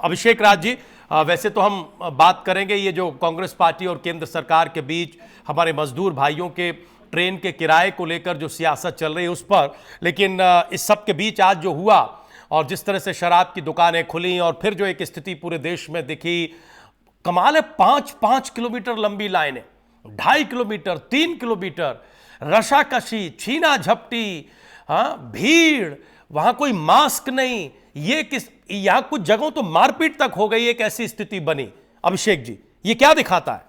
अभिषेक राज जी, वैसे तो हम बात करेंगे ये जो कांग्रेस पार्टी और केंद्र सरकार के बीच हमारे मजदूर भाइयों के ट्रेन के किराए को लेकर जो सियासत चल रही है उस पर, लेकिन इस सब के बीच आज जो हुआ और जिस तरह से शराब की दुकानें खुली और फिर जो एक स्थिति पूरे देश में दिखी, कमाल है। 5-5 किलोमीटर लंबी लाइनें, 2.5 किलोमीटर, 3 किलोमीटर, रशाकशी, छीना झपटी, हाँ, भीड़, वहां कोई मास्क नहीं, यहां कुछ जगहों तो मारपीट तक हो गई, एक ऐसी स्थिति बनी। अभिषेक जी, ये क्या दिखाता है?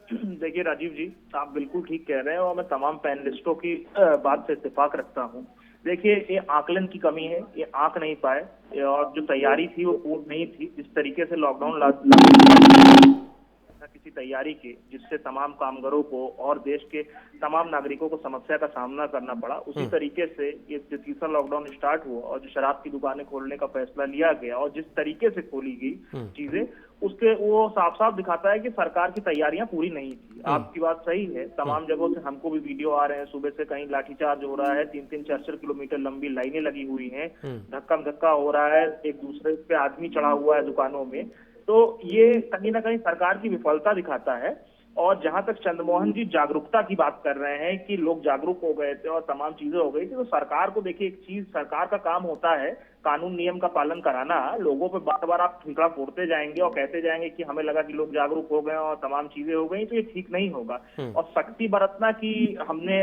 देखिए राजीव जी, आप बिल्कुल ठीक कह रहे हैं और मैं तमाम पैनलिस्टों की बात से इत्तेफाक रखता हूं। देखिए, ये आकलन की कमी है, ये आंक नहीं पाए, और जो तैयारी थी वो पूर्ण नहीं थी। जिस तरीके से लॉकडाउन किसी तैयारी की, जिससे तमाम कामगारों को और देश के तमाम नागरिकों को समस्या का सामना करना पड़ा, उसी तरीके से ये तीसरा लॉकडाउन स्टार्ट हुआ और जो शराब की दुकानें खोलने का फैसला लिया गया और जिस तरीके से खोली गई चीजें, उसके वो साफ साफ दिखाता है कि सरकार की तैयारियां पूरी नहीं थी। आपकी बात सही है, तमाम जगहों से हमको भी वीडियो आ रहे हैं, सुबह से कहीं लाठीचार्ज हो रहा है, 3-3, 4-4 किलोमीटर लंबी लाइनें लगी हुई हैं, धक्का हो रहा है, एक दूसरे पे आदमी चढ़ा हुआ है दुकानों में। तो ये कहीं ना कहीं सरकार की विफलता दिखाता है। और जहां तक चंद्रमोहन जी जागरूकता की बात कर रहे हैं कि लोग जागरूक हो गए थे और तमाम चीजें हो गई थी, तो सरकार को देखिए, एक चीज सरकार का काम होता है कानून नियम का पालन कराना। लोगों पे बार बार आप ठुकरा फोड़ते जाएंगे और कहते जाएंगे कि हमें लगा कि लोग जागरूक हो गए और तमाम चीजें हो गई, तो ये ठीक नहीं होगा। और सख्ती बरतना की हमने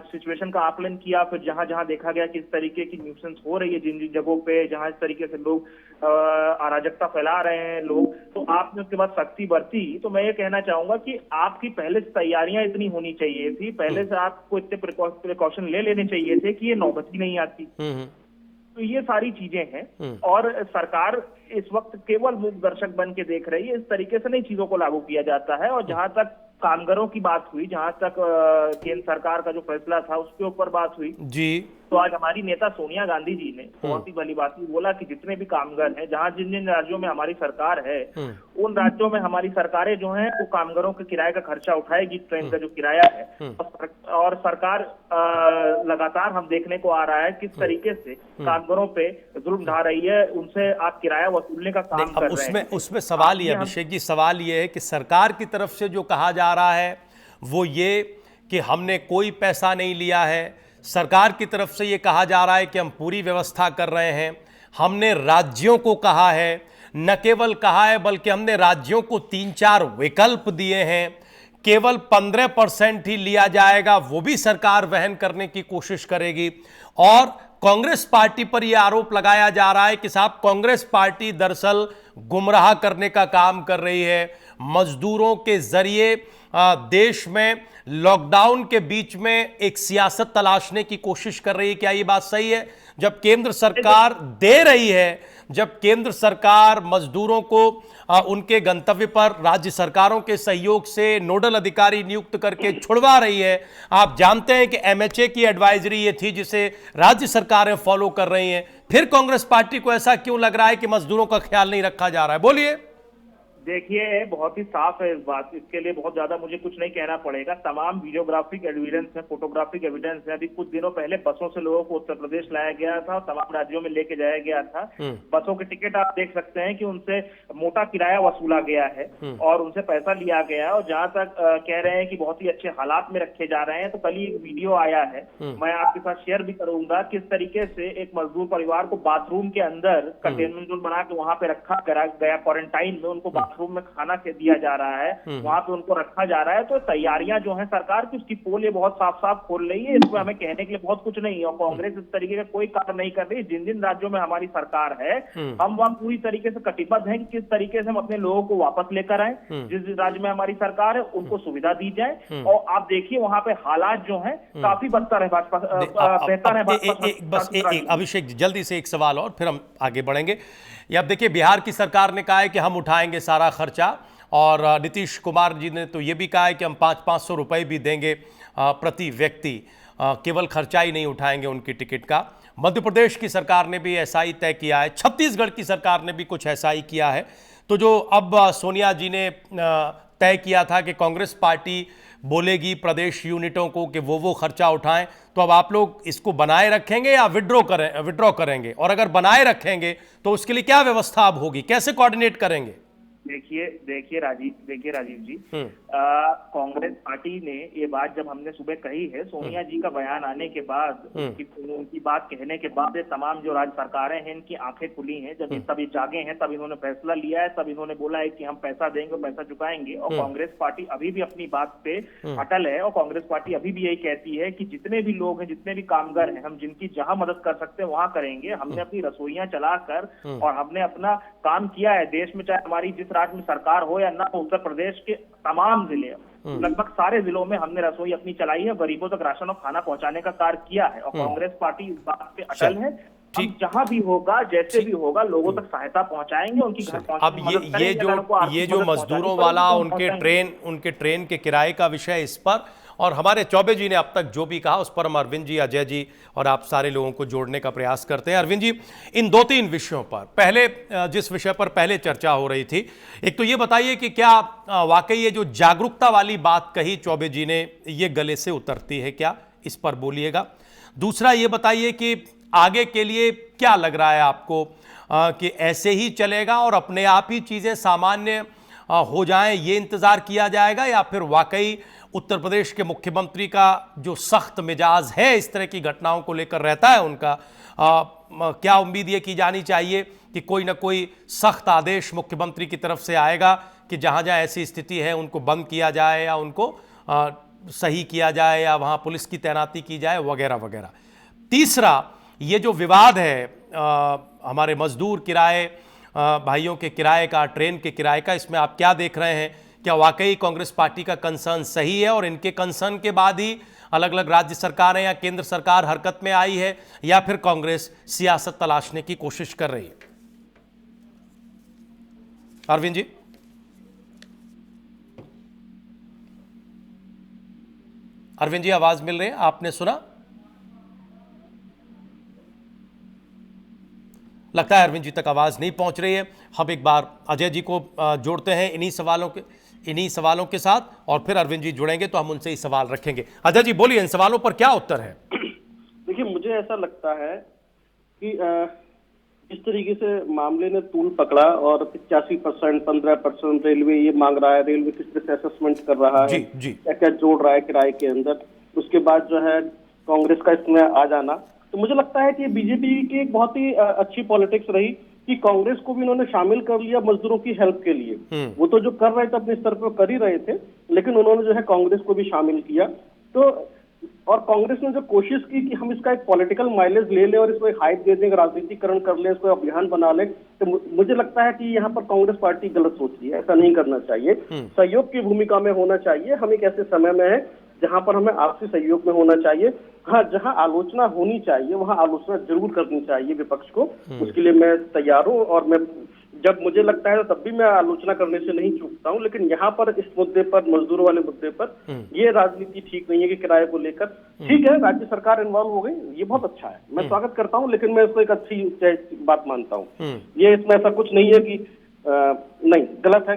सिचुएशन का आकलन किया, फिर जहां जहां देखा गया कि इस तरीके की न्यूसेंस हो रही है, जिन जिन जगहों पे जहां इस तरीके से लोग अराजकता फैला रहे हैं लोग, तो आपने उसके बाद सख्ती बरती। तो मैं ये कहना चाहूंगा कि आपकी पहले से तैयारियां इतनी होनी चाहिए थी, पहले से आपको इतने प्रिकॉशन ले लेने चाहिए थे कि ये नौबत ही नहीं आती। तो ये सारी चीजें हैं और सरकार इस वक्त केवल मूक दर्शक बन के देख रही है। इस तरीके से नहीं चीजों को लागू किया जाता है। और जहां तक कामगारों की बात हुई, जहां तक केंद्र सरकार का जो फैसला था उसके ऊपर बात हुई जी, तो आज हमारी नेता सोनिया गांधी जी ने बहुत ही भली बात बोला कि जितने भी कामगार हैं, जहां जिन जिन राज्यों में हमारी सरकार है, उन राज्यों में हमारी सरकारें जो हैं वो कामगारों के किराए का खर्चा उठाएगी, ट्रेन का जो किराया है। और सरकार लगातार हम देखने को आ रहा है किस तरीके से कामगारों पे जुल्म ढा रही है, उनसे आप किराया वसूलने का काम कर रहे हैं। उसमें सवाल ये अभिषेक जी, सवाल ये है कि सरकार की तरफ से जो कहा जा रहा है वो ये कि हमने कोई पैसा नहीं लिया है। सरकार की तरफ से ये कहा जा रहा है कि हम पूरी व्यवस्था कर रहे हैं। हमने राज्यों को कहा है, न केवल कहा है बल्कि हमने राज्यों को 3-4 विकल्प दिए हैं। केवल 15% ही लिया जाएगा, वो भी सरकार वहन करने की कोशिश करेगी। और कांग्रेस पार्टी पर यह आरोप लगाया जा रहा है कि साहब कांग्रेस पार्टी दरअसल गुमराह करने का काम कर रही है। मजदूरों के जरिए देश में लॉकडाउन के बीच में एक सियासत तलाशने की कोशिश कर रही है। क्या ये बात सही है? जब केंद्र सरकार दे रही है, जब केंद्र सरकार मजदूरों को उनके गंतव्य पर राज्य सरकारों के सहयोग से नोडल अधिकारी नियुक्त करके छुड़वा रही है। आप जानते हैं कि एमएचए की एडवाइजरी ये थी जिसे राज्य सरकारें फॉलो कर रही हैं। फिर कांग्रेस पार्टी को ऐसा क्यों लग रहा है कि मजदूरों का ख्याल नहीं रखा जा रहा है? बोलिए। देखिए, बहुत ही साफ है इस बात, इसके लिए बहुत ज्यादा मुझे कुछ नहीं कहना पड़ेगा। तमाम वीडियोग्राफिक एविडेंस है, फोटोग्राफिक एविडेंस है। अभी कुछ दिनों पहले बसों से लोगों को उत्तर प्रदेश लाया गया था, तमाम राज्यों में लेके जाया गया था। बसों के टिकट आप देख सकते हैं कि उनसे मोटा किराया वसूला गया है और उनसे पैसा लिया गया है। और जहां तक कह रहे हैं कि बहुत ही अच्छे हालात में रखे जा रहे हैं, तो कल ही एक वीडियो आया है, मैं आपके साथ शेयर भी करूंगा, किस तरीके से एक मजदूर परिवार को बाथरूम के अंदर कंटेनमेंट जोन बना के वहां पे रखा गया, क्वारंटाइन में उनको रूम में खाना दिया जा रहा है, वहां पे उनको रखा जा रहा है। तो तैयारियां जो है सरकार की, उसकी पोल ये बहुत साफ साफ खोल रही है। इसमें हमें कहने के लिए बहुत कुछ नहीं है और कांग्रेस इस तरीके का कोई कार्य नहीं कर रही। जिन जिन राज्यों में हमारी सरकार है, हम वहां पूरी तरीके से कटिबद्ध हैं कि किस तरीके से हम अपने लोगों को वापस लेकर आए। जिस राज्य में हमारी सरकार है उनको सुविधा दी जाए। और आप देखिए वहां पे हालात जो है काफी बदतर है, भाजपा बेहतर है। बस अभिषेक जी, जल्दी से एक सवाल और फिर हम आगे बढ़ेंगे। ये अब देखिए, बिहार की सरकार ने कहा है कि हम उठाएंगे सारा खर्चा, और नीतीश कुमार जी ने तो ये भी कहा है कि हम 500-500 रुपए भी देंगे प्रति व्यक्ति, केवल खर्चा ही नहीं उठाएंगे उनकी टिकट का। मध्य प्रदेश की सरकार ने भी ऐसा ही तय किया है, छत्तीसगढ़ की सरकार ने भी कुछ ऐसा ही किया है। तो जो अब सोनिया जी ने तय किया था कि कांग्रेस पार्टी बोलेगी प्रदेश यूनिटों को कि वो खर्चा उठाएं, तो अब आप लोग इसको बनाए रखेंगे या विड्रॉ करेंगे? और अगर बनाए रखेंगे तो उसके लिए क्या व्यवस्था अब होगी, कैसे कोऑर्डिनेट करेंगे? देखिए राजीव जी, कांग्रेस पार्टी ने ये बात जब हमने सुबह कही है, सोनिया जी का बयान आने के बाद, उनकी बात कहने के बाद, तमाम जो राज्य सरकारें हैं इनकी आंखें खुली हैं। जब तब ये जागे हैं, तब इन्होंने फैसला लिया है, तब इन्होंने बोला है कि हम पैसा देंगे, पैसा चुकाएंगे। और कांग्रेस पार्टी अभी भी अपनी बात पे अटल है। और कांग्रेस पार्टी अभी भी यही कहती है कि जितने भी लोग हैं, जितने भी कामगार हैं, हम जिनकी जहां मदद कर सकते हैं वहां करेंगे। हमने अपनी रसोइयां चलाकर और हमने अपना काम किया है देश में, चाहे हमारी जिस राज्य में सरकार हो या ना हो। उत्तर प्रदेश के तमाम जिले, लगभग सारे जिलों में हमने रसोई अपनी चलाई है, गरीबों तक राशन और खाना पहुंचाने का कार्य किया है। और कांग्रेस पार्टी इस बात पे अटल है। हम जहां भी होगा, जैसे भी होगा, लोगों तक सहायता पहुंचाएंगे, उनकी घर पहुंचाएंगे। अब ये जो मजदूरों वाला उनके ट्रेन के किराए का विषय, इस पर और हमारे चौबे जी ने अब तक जो भी कहा उस पर हम अरविंद जी, अजय जी और आप सारे लोगों को जोड़ने का प्रयास करते हैं। अरविंद जी, इन 2-3 विषयों पर, पहले जिस विषय पर पहले चर्चा हो रही थी, एक तो ये बताइए कि क्या वाकई ये जो जागरूकता वाली बात कही चौबे जी ने, ये गले से उतरती है क्या? इस पर बोलिएगा। दूसरा ये बताइए कि आगे के लिए क्या लग रहा है आपको, कि ऐसे ही चलेगा और अपने आप ही चीज़ें सामान्य हो जाएं, ये इंतज़ार किया जाएगा, या फिर वाकई उत्तर प्रदेश के मुख्यमंत्री का जो सख्त मिजाज है इस तरह की घटनाओं को लेकर रहता है उनका, क्या उम्मीद ये की जानी चाहिए कि कोई ना कोई सख्त आदेश मुख्यमंत्री की तरफ से आएगा कि जहां जहां ऐसी स्थिति है उनको बंद किया जाए या उनको सही किया जाए या वहां पुलिस की तैनाती की जाए वगैरह वगैरह। तीसरा, ये जो विवाद है हमारे मजदूर किराए भाइयों के किराए का, ट्रेन के किराए का, इसमें आप क्या देख रहे हैं? क्या वाकई कांग्रेस पार्टी का कंसर्न सही है और इनके कंसर्न के बाद ही अलग अलग राज्य सरकारें या केंद्र सरकार हरकत में आई है, या फिर कांग्रेस सियासत तलाशने की कोशिश कर रही है? अरविंद जी। अरविंद जी, आवाज मिल रही है? आपने सुना? लगता है अरविंद जी तक आवाज नहीं पहुंच रही है। हम एक बार अजय जी को जोड़ते हैं इन्हीं सवालों के साथ, और फिर अरविंद जी जुड़ेंगे तो हम उनसे ही सवाल रखेंगे। अजय जी बोलिए, इन सवालों पर क्या उत्तर है? देखिए, मुझे ऐसा लगता है कि इस तरीके से मामले ने तूल पकड़ा और 85%, 15% रेलवे ये मांग रहा है, रेलवे किस तरह से असेसमेंट कर रहा है, क्या क्या जोड़ रहा है किराए के अंदर, उसके बाद जो है कांग्रेस का इसमें आ जाना, तो मुझे लगता है कि बीजेपी की एक बहुत ही अच्छी पॉलिटिक्स रही कि कांग्रेस को भी इन्होंने शामिल कर लिया मजदूरों की हेल्प के लिए। वो तो जो कर रहे थे अपने स्तर पर कर ही रहे थे, लेकिन उन्होंने जो है कांग्रेस को भी शामिल किया। तो और कांग्रेस ने जो कोशिश की कि हम इसका एक पॉलिटिकल माइलेज ले लें और इसको एक हाइप दे दें, राजनीतिकरण कर ले, इसको अभियान बना ले, तो मुझे लगता है कि यहाँ पर कांग्रेस पार्टी गलत सोच रही है। ऐसा नहीं करना चाहिए, सहयोग की भूमिका में होना चाहिए। हम एक ऐसे समय में है जहां पर हमें आपसी सहयोग में होना चाहिए। हाँ, जहां आलोचना होनी चाहिए वहां आलोचना जरूर करनी चाहिए विपक्ष को, उसके लिए मैं तैयार हूँ। और मैं जब मुझे लगता है तब भी मैं आलोचना करने से नहीं चूकता हूँ, लेकिन यहाँ पर इस मुद्दे पर, मजदूरों वाले मुद्दे पर ये राजनीति ठीक नहीं है कि किराए को लेकर। ठीक है, राज्य सरकार इन्वॉल्व हो गई, ये बहुत अच्छा है, मैं स्वागत करता हूँ, लेकिन मैं इसको एक अच्छी बात मानता हूँ। ये इसमें ऐसा कुछ नहीं है कि नहीं, गलत है।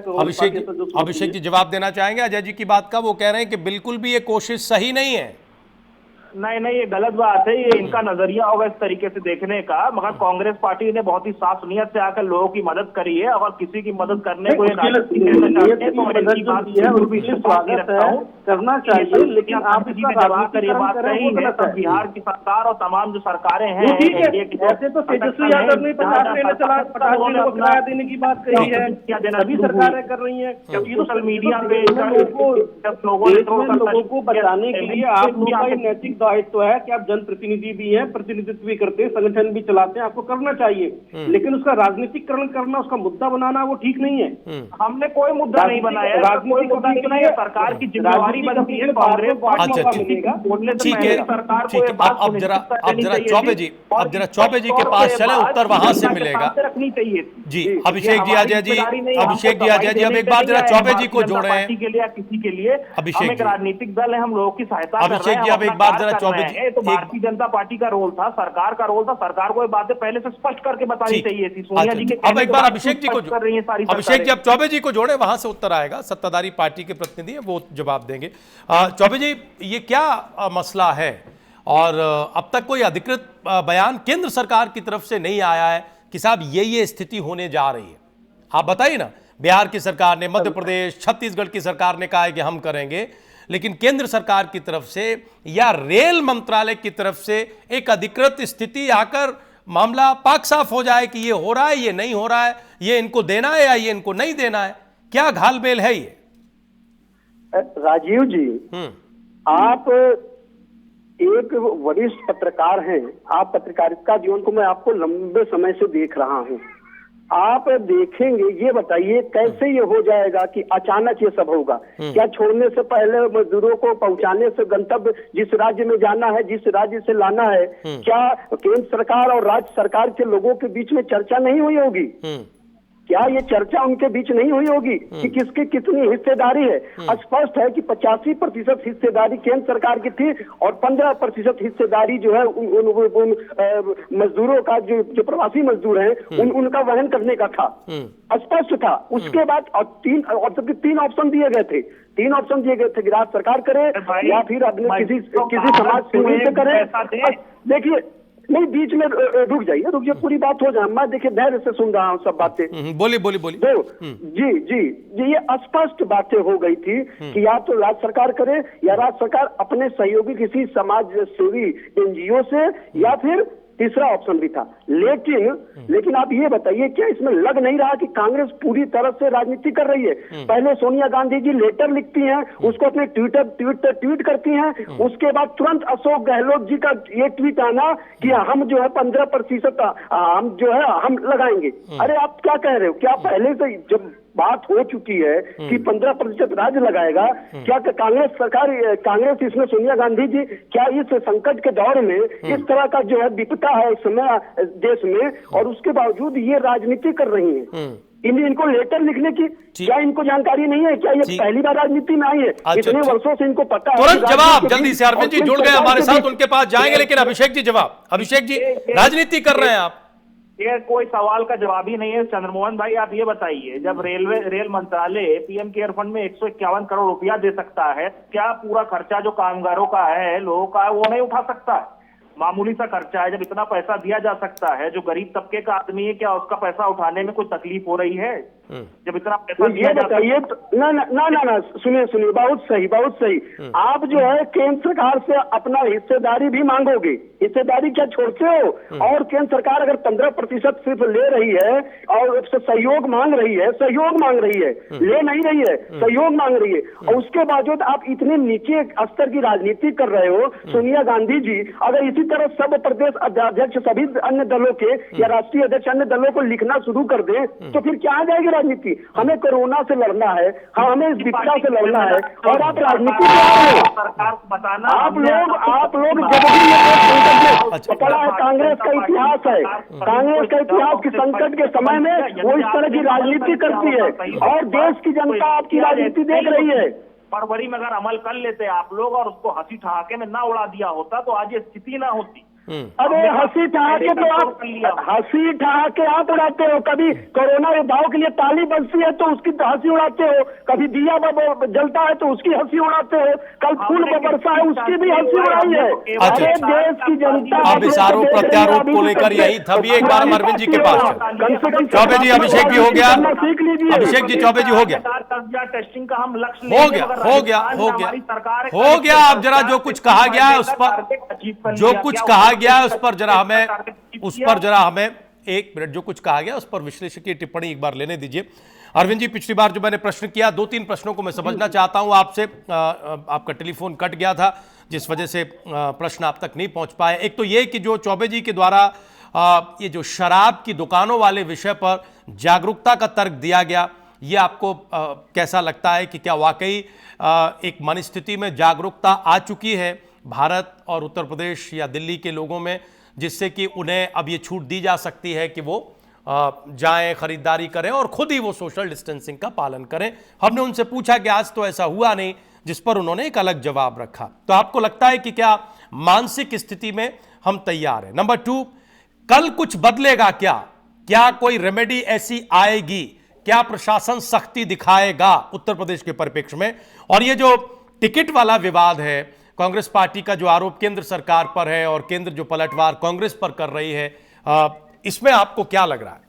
अभिषेक जी जवाब देना चाहेंगे अजय जी की बात का? वो कह रहे हैं कि बिल्कुल भी ये कोशिश सही नहीं है। नहीं, ये गलत बात है। ये इनका नजरिया होगा इस तरीके से देखने का, मगर कांग्रेस पार्टी ने बहुत ही साफ नियत से आकर लोगों की मदद करी है। अगर किसी की मदद करने को करना चाहिए, लेकिन आप बिहार की सरकार और तमाम जो सरकारें हैं, जैसे तो तेजस्वी यादव ने 50 ट्रेनें को किराया देने की बात कही है, सभी सरकारें कर रही है। सोशल मीडिया पे लोगों को बचाने के लिए आप लोगों का नैतिक दायित्व है कि आप जनप्रतिनिधि भी हैं, प्रतिनिधित्व भी करते हैं, संगठन भी चलाते हैं, आपको करना चाहिए। लेकिन उसका राजनीतिकरण करना, उसका मुद्दा बनाना वो ठीक नहीं है। हमने कोई मुद्दा नहीं बनाया, राजनीतिक मुद्दा नहीं बनाया, सरकार की जिम्मेवारी बनती है कांग्रेस पार्टी का मिलेगा बोलने से पहले सरकार को ये बात अब जरा चौबे जी के पास चले, उत्तर वहां से मिलेगा। रखनी चाहिए जी। अभिषेक जी, अजय जी, अब एक बार जरा चौबे जी को जोड़े हैं। के लिए किसी के लिए अभिषेक एक राजनीतिक दल है, हम लोगों की सहायता कर रहे हैं। अभिषेक जी, अब एक बार जरा चौबे जी, तो भारतीय जनता पार्टी का रोल था, सरकार का रोल था, सरकार को ये बातें पहले से स्पष्ट करके बतानी चाहिए थी। सोनिया जी के अब एक बार अभिषेक जी को कर रही है सारी। अभिषेक जी अब चौबे जी को जोड़े, वहां से उत्तर आएगा। सत्ताधारी पार्टी के प्रतिनिधि है, वो जवाब देंगे। चौबे जी, ये क्या मसला है? और अब तक कोई अधिकृत बयान केंद्र सरकार की तरफ से नहीं आया है कि साहब ये स्थिति होने जा रही है। आप बताइए ना, बिहार की सरकार ने, मध्य प्रदेश, छत्तीसगढ़ की सरकार ने कहा है कि हम करेंगे, लेकिन केंद्र सरकार की तरफ से या रेल मंत्रालय की तरफ से एक अधिकृत स्थिति आकर मामला पाक साफ हो जाए कि ये हो रहा है, ये नहीं हो रहा है, ये इनको देना है या ये इनको नहीं देना है, क्या घालमेल है ये? राजीव जी, आप एक वरिष्ठ पत्रकार हैं, आप पत्रकारिता जीवन को मैं आपको लंबे समय से देख रहा हूं। आप देखेंगे, ये बताइए कैसे ये हो जाएगा कि अचानक ये सब होगा? क्या छोड़ने से पहले मजदूरों को पहुंचाने से गंतव्य जिस राज्य में जाना है, जिस राज्य से लाना है, क्या केंद्र सरकार और राज्य सरकार के लोगों के बीच में चर्चा नहीं हुई होगी? क्या ये चर्चा उनके बीच नहीं हुई होगी कि किसकी कितनी हिस्सेदारी है? स्पष्ट है कि 85% हिस्सेदारी केंद्र सरकार की थी और 15% हिस्सेदारी जो है उन मजदूरों का, जो प्रवासी मजदूर हैं, उनका वहन करने का था, स्पष्ट था। उसके बाद तीन ऑप्शन दिए गए थे। 3 ऑप्शन दिए गए थे कि राज्य सरकार करे या फिर अपने किसी समाज सेवी से करे। देखिए, नहीं, बीच में रुक जाइए, पूरी बात हो जाए। मैं देखिए धैर्य से सुन रहा हूँ सब बातें। बोलिए। जी, ये स्पष्ट बातें हो गई थी कि या तो राज्य सरकार करे या राज्य सरकार अपने सहयोगी किसी समाज सेवी एनजीओ से, या फिर तीसरा ऑप्शन भी था। लेकिन आप ये बताइए, क्या इसमें लग नहीं रहा कि कांग्रेस पूरी तरह से राजनीति कर रही है? पहले सोनिया गांधी जी लेटर लिखती हैं, उसको अपने ट्वीट करती हैं, उसके बाद तुरंत अशोक गहलोत जी का ये ट्वीट आना कि हम जो है 15% हम जो है हम लगाएंगे। अरे आप क्या कह रहे हो? क्या पहले से जब बात हो चुकी है कि 15% राज्य लगाएगा, क्या कांग्रेस इसमें सोनिया गांधी जी क्या इस संकट के दौर में इस तरह का जो है विपदा है इस समय देश में, और उसके बावजूद ये राजनीति कर रही है? इनको लेटर लिखने की क्या इनको जानकारी नहीं है? क्या ये पहली बार राजनीति में आई है? इतने वर्षों से इनको पता है। तुरंत जवाब जल्दी से, अरविंद जी जुड़ गए हमारे साथ, उनके पास जाएंगे, लेकिन अभिषेक जी जवाब। अभिषेक जी, राजनीति कर रहे हैं आप? ये कोई सवाल का जवाब ही नहीं है। चंद्रमोहन भाई, आप ये बताइए, जब रेल मंत्रालय पीएम केयर फंड में 151 करोड़ रुपया दे सकता है, क्या पूरा खर्चा जो कामगारों का है, लोगों का है, वो नहीं उठा सकता है? मामूली सा खर्चा है, जब इतना पैसा दिया जा सकता है, जो गरीब तबके का आदमी है, क्या उसका पैसा उठाने में कोई तकलीफ हो रही है? जब इतना पैसा दिया जाता है। ये ना सुनिए, बहुत सही। आप जो है केंद्र सरकार से अपना हिस्सेदारी भी मांगोगे, हिस्सेदारी क्या छोड़ते हो? और केंद्र सरकार अगर 15% सिर्फ ले रही है और उससे सहयोग मांग रही है, ले नहीं रही है, सहयोग मांग रही है, और उसके बावजूद आप इतने नीचे स्तर की राजनीति कर रहे हो। सोनिया गांधी जी अगर इसी तरह सब प्रदेश अध्यक्ष सभी अन्य दलों के या राष्ट्रीय अध्यक्ष अन्य दलों को लिखना शुरू कर दे, तो फिर क्या आ जाएगी राजनीति? हमें कोरोना से लड़ना है, हमें इस विपदा से लड़ना है, और आप राजनीति सरकार को बताना, आप लोग जब भी ये पता है कांग्रेस का इतिहास है, कांग्रेस का इतिहास की संकट के समय में वो इस तरह की राजनीति करती है, और देश की जनता आपकी राजनीति देख रही है। फरवरी में अगर अमल कर लेते आप लोग और उसको हंसी ठहाके में ना उड़ा दिया होता, तो आज ये स्थिति ना होती। अरे हंसी ठहाके तो आप उड़ाते हो। कभी कोरोना योद्धाओं के लिए ताली बजती है तो उसकी हंसी उड़ाते हो, कभी दिया जलता है तो उसकी हंसी उड़ाते हो, कल फूल बरसा है उसकी भी हंसी उड़ाई है। अरे देश की जनता अब इस आरोप प्रत्यारोप को लेकर यही था भी एक बार हम अरविंद जी के पास चौबे जी, अभिषेक भी हो गया, अभिषेक जी, चौबे जी हो गया, टेस्टिंग का हम लक्ष्य हो गया। अब जरा जो कुछ कहा गया है उस पर जरा हमें एक मिनट, जो कुछ कहा गया उस पर विश्लेषकीय टिप्पणी एक बार लेने दीजिए। अरविंद जी, पिछली बार जो मैंने प्रश्न किया, 2-3 प्रश्नों को मैं समझना चाहता हूं आपसे। आपका टेलीफोन कट गया था जिस वजह से प्रश्न आप तक नहीं पहुंच पाए। एक तो ये कि जो चौबे जी के द्वारा ये जो शराब की दुकानों वाले विषय पर जागरूकता का तर्क दिया गया, ये आपको कैसा लगता है कि क्या वाकई एक मनस्थिति में जागरूकता आ चुकी है भारत और उत्तर प्रदेश या दिल्ली के लोगों में, जिससे कि उन्हें अब ये छूट दी जा सकती है कि वो जाएं, खरीदारी करें और खुद ही वो सोशल डिस्टेंसिंग का पालन करें? हमने उनसे पूछा कि आज तो ऐसा हुआ नहीं, जिस पर उन्होंने एक अलग जवाब रखा। तो आपको लगता है कि क्या मानसिक स्थिति में हम तैयार हैं? नंबर 2, कल कुछ बदलेगा क्या कोई रेमेडी ऐसी आएगी? क्या प्रशासन सख्ती दिखाएगा उत्तर प्रदेश के परिप्रेक्ष्य में? और ये जो टिकट वाला विवाद है, कांग्रेस पार्टी का जो आरोप केंद्र सरकार पर है और केंद्र जो पलटवार कांग्रेस पर कर रही है, इसमें आपको क्या लग रहा है?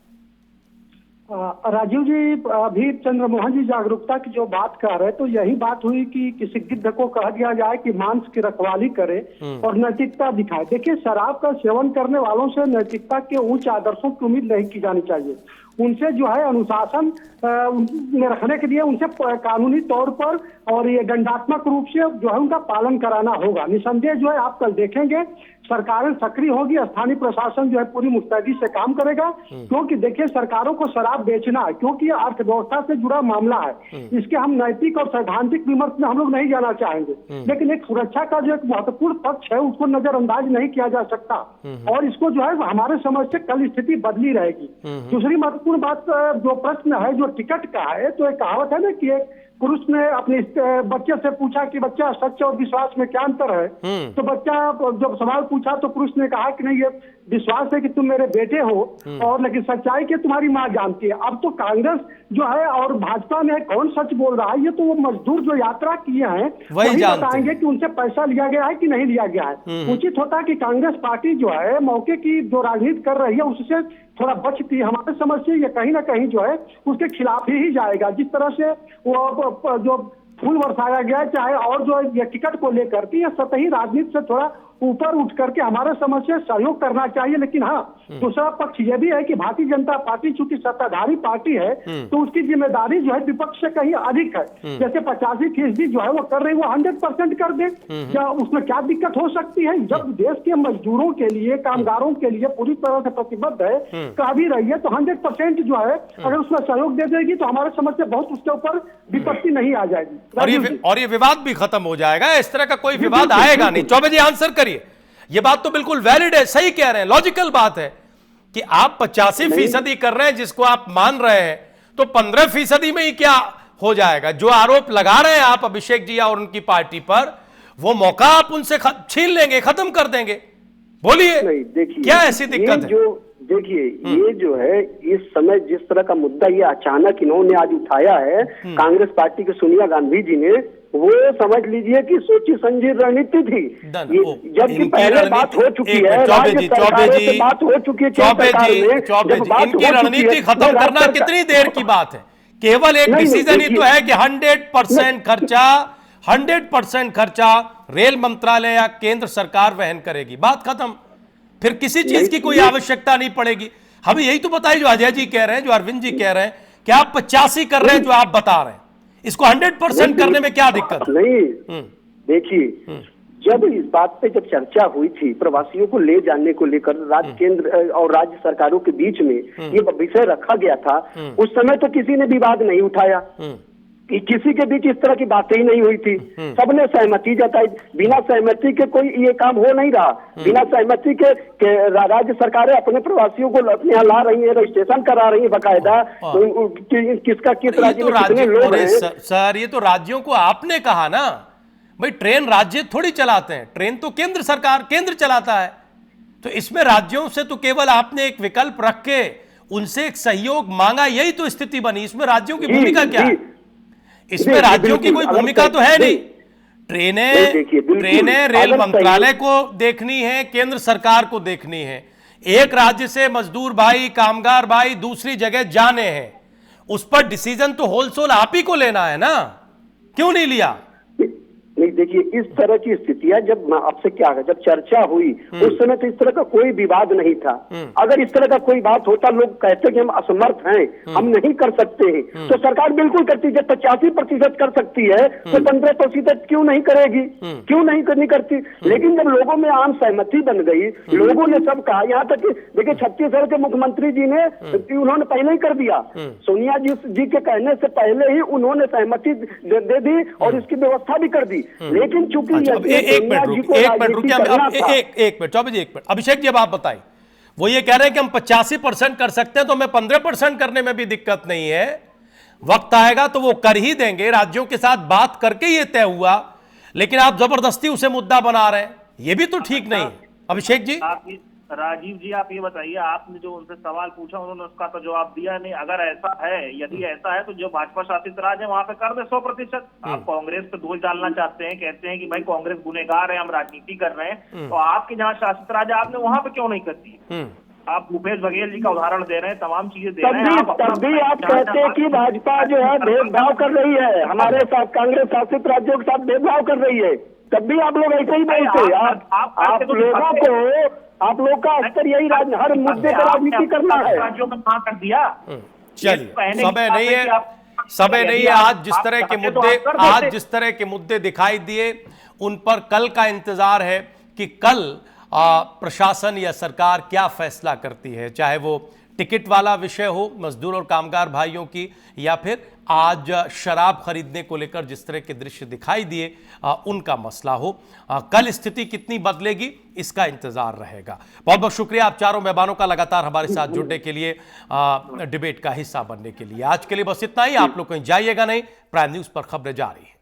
राजीव जी, अभी चंद्रमोहन जी जागरूकता की जो बात कर रहे, तो यही बात हुई कि किसी गिद्ध को कह दिया जाए कि मांस की रखवाली करे और नैतिकता दिखाए। देखिए, शराब का सेवन करने वालों से नैतिकता के उच्च आदर्शों की उम्मीद नहीं की जानी चाहिए। उनसे जो है अनुशासन में रखने के लिए उनसे कानूनी तौर पर और ये दंडात्मक रूप से जो है उनका पालन कराना होगा। निसंदेह जो है आप कल देखेंगे सरकारें सक्रिय होगी, स्थानीय प्रशासन जो है पूरी मुस्तैदी से काम करेगा, क्योंकि देखिए सरकारों को शराब बेचना है, क्योंकि ये अर्थव्यवस्था से जुड़ा मामला है। इसके हम नैतिक और सैद्धांतिक विमर्श में हम लोग नहीं जाना चाहेंगे, लेकिन एक सुरक्षा का जो एक महत्वपूर्ण पक्ष है उसको नजरअंदाज नहीं किया जा सकता, और इसको जो है हमारे समझ से कल स्थिति बदली रहेगी। दूसरी महत्वपूर्ण बात, जो प्रश्न है जो टिकट का है, तो एक कहावत है ना कि एक पुरुष ने अपने बच्चे से पूछा कि बच्चा सच और विश्वास में क्या अंतर है, तो बच्चा जब सवाल पूछा तो पुरुष ने कहा कि नहीं, ये विश्वास है कि तुम मेरे बेटे हो, और लेकिन सच्चाई की तुम्हारी माँ जानती है। अब तो कांग्रेस जो है और भाजपा में कौन सच बोल रहा है? ये तो वो मजदूर जो यात्रा किए हैं वही बताएंगे कि उनसे पैसा लिया गया है कि नहीं लिया गया है। उचित होता है कि कांग्रेस पार्टी जो है मौके की जो राजनीति कर रही है उससे थोड़ा बचती है। हमारे समझ से ये कहीं ना कहीं जो है उसके खिलाफ ही जाएगा। जिस तरह से वो जो फूल बरसाया गया, चाहे और जो ये टिकट को लेकर के, ये सतही राजनीति से थोड़ा ऊपर उठ करके हमारे समझ से सहयोग करना चाहिए। लेकिन हाँ, दूसरा पक्ष ये भी है कि भारतीय जनता पार्टी चूंकि सत्ताधारी पार्टी है, तो उसकी जिम्मेदारी जो है विपक्ष से कहीं अधिक है। जैसे 85% जो है वो कर रही, वो 100% कर दे, क्या उसमें क्या दिक्कत हो सकती है? जब देश के मजदूरों के लिए, कामगारों के लिए पूरी तरह से प्रतिबद्ध है, कह भी रही है, तो 100% जो है अगर उसमें सहयोग दे देगी तो हमारे समझ से बहुत उसके ऊपर विपत्ति नहीं आ जाएगी और ये विवाद भी खत्म हो जाएगा। इस तरह का कोई विवाद आएगा नहीं। चौबे जी आंसर करिए। ये बात तो बिल्कुल वैलिड है, सही कह रहे हैं, लॉजिकल बात है कि आप 85% कर रहे हैं जिसको आप मान रहे हैं, तो 15% में ही क्या हो जाएगा? जो आरोप लगा रहे हैं आप अभिषेक जी और उनकी पार्टी पर, वो मौका आप उनसे छीन लेंगे, खत्म कर देंगे। बोलिए, क्या ऐसी दिक्कत है? देखिए, ये जो है इस समय जिस तरह का मुद्दा ये अचानक इन्होंने आज उठाया है कांग्रेस पार्टी के सोनिया गांधी जी ने, वो समझ लीजिए कि सोची समझी रणनीति थी। जबकि पहले बात हो चुकी है, राज्य सरकारों से बात हो चुकी है, इनकी रणनीति खत्म करना कितनी देर की बात है? केवल एक डिसीजन ही तो है कि 100% खर्चा रेल मंत्रालय या केंद्र सरकार वहन करेगी, बात खत्म। फिर किसी चीज की कोई आवश्यकता नहीं पड़ेगी। हमें यही तो बताइए जो अजय जी कह रहे हैं, जो अरविंद जी कह रहे हैं कि आप 85 कर रहे हैं, जो आप बता रहे हैं, इसको 100% करने में क्या दिक्कत नहीं। देखिए, जब इस बात पे जब चर्चा हुई थी प्रवासियों को ले जाने को लेकर राज्य केंद्र और राज्य सरकारों के बीच में ये विषय रखा गया था, उस समय तो किसी ने विवाद नहीं उठाया, किसी के बीच इस तरह की बातें ही नहीं हुई थी। सबने सहमति जताई। बिना सहमति के कोई ये काम हो नहीं रहा। बिना सहमति के राज्य सरकारें अपने प्रवासियों को अपने यहाँ ला रही है, रजिस्ट्रेशन करा रही है बकायदा। किसका किस राज्य में कितने लोग हैं? सर, ये तो राज्यों को आपने कहा ना भाई, ट्रेन राज्य थोड़ी चलाते हैं, ट्रेन तो केंद्र सरकार, केंद्र चलाता है। तो इसमें राज्यों से तो केवल आपने एक विकल्प रख के उनसे एक सहयोग मांगा, यही तो स्थिति बनी। इसमें राज्यों की भूमिका क्या है? इसमें राज्यों की कोई भूमिका तो है नहीं। ट्रेनें रेल मंत्रालय को देखनी है, केंद्र सरकार को देखनी है। एक राज्य से मजदूर भाई, कामगार भाई दूसरी जगह जाने हैं, उस पर डिसीजन तो होलसेल आप ही को लेना है ना, क्यों नहीं लिया? नहीं, देखिए, इस तरह की स्थितियां जब आपसे क्या है, जब चर्चा हुई उस समय तो इस तरह का कोई विवाद नहीं था। अगर इस तरह का कोई बात होता, लोग कहते कि हम असमर्थ हैं, हम नहीं कर सकते हैं, तो सरकार बिल्कुल करती। जब 85% कर सकती है तो 15% क्यों नहीं करेगी? क्यों नहीं करती? लेकिन जब लोगों में आम सहमति बन गई, लोगों ने सब कहा, यहाँ तक कि देखिए छत्तीसगढ़ के मुख्यमंत्री जी ने, उन्होंने पहले ही कर दिया। सोनिया जी के कहने से पहले ही उन्होंने सहमति दे दी और इसकी व्यवस्था भी कर दी। लेकिन चूंकि एक मिनट रुकिए, चौबे जी एक मिनट। अभिषेक जी, अब आप बताइए, वो ये कह रहे हैं कि हम 85% कर सकते हैं, तो हमें 15% करने में भी दिक्कत नहीं है। वक्त आएगा तो वो कर ही देंगे, राज्यों के साथ बात करके ये तय हुआ। लेकिन आप जबरदस्ती उसे मुद्दा बना रहे हैं, ये भी तो ठीक नहीं। अभिषेक जी, राजीव जी, आप ये बताइए, आपने जो उनसे सवाल पूछा उन्होंने उसका तो जवाब दिया नहीं। अगर ऐसा है, यदि ऐसा है तो जो भाजपा शासित राज्य है वहां पे कर दे 100%। आप कांग्रेस पे दोष डालना चाहते हैं, कहते हैं कि भाई कांग्रेस गुनहगार है, हम राजनीति कर रहे हैं, तो आपके जहाँ शासित राज्य आपने वहां पे क्यों नहीं कर दी? आप भूपेश बघेल जी का उदाहरण दे रहे हैं, तमाम चीजें दे रहे हैं। तब भी आप कहते हैं कि भाजपा जो है भेदभाव कर रही है, हमारे साथ कांग्रेस शासित राज्यों के साथ भेदभाव कर रही है, तब भी आप लोग ऐसे ही बोलते हैं। आप लोगों को, आप लोग का अक्सर यही हर मुद्दे पर राजनीति करना है। राज्यों में कहाँ कर दिया? चलिए, समय नहीं है। आज जिस तरह के मुद्दे दिखाई दिए, उन पर कल का इंतजार है कि कल प्रशासन या सरकार क्या फैसला करती है, चाहे वो टिकट वाला विषय हो मजदूर और कामगार भाइयों की, या फिर आज शराब खरीदने को लेकर जिस तरह के दृश्य दिखाई दिए उनका मसला हो। कल स्थिति कितनी बदलेगी, इसका इंतजार रहेगा। बहुत बहुत शुक्रिया आप चारों मेहमानों का लगातार हमारे साथ जुड़ने के लिए, डिबेट का हिस्सा बनने के लिए। आज के लिए बस इतना ही। आप लोग कहीं जाइएगा नहीं, प्राइम न्यूज पर खबरें जारी है।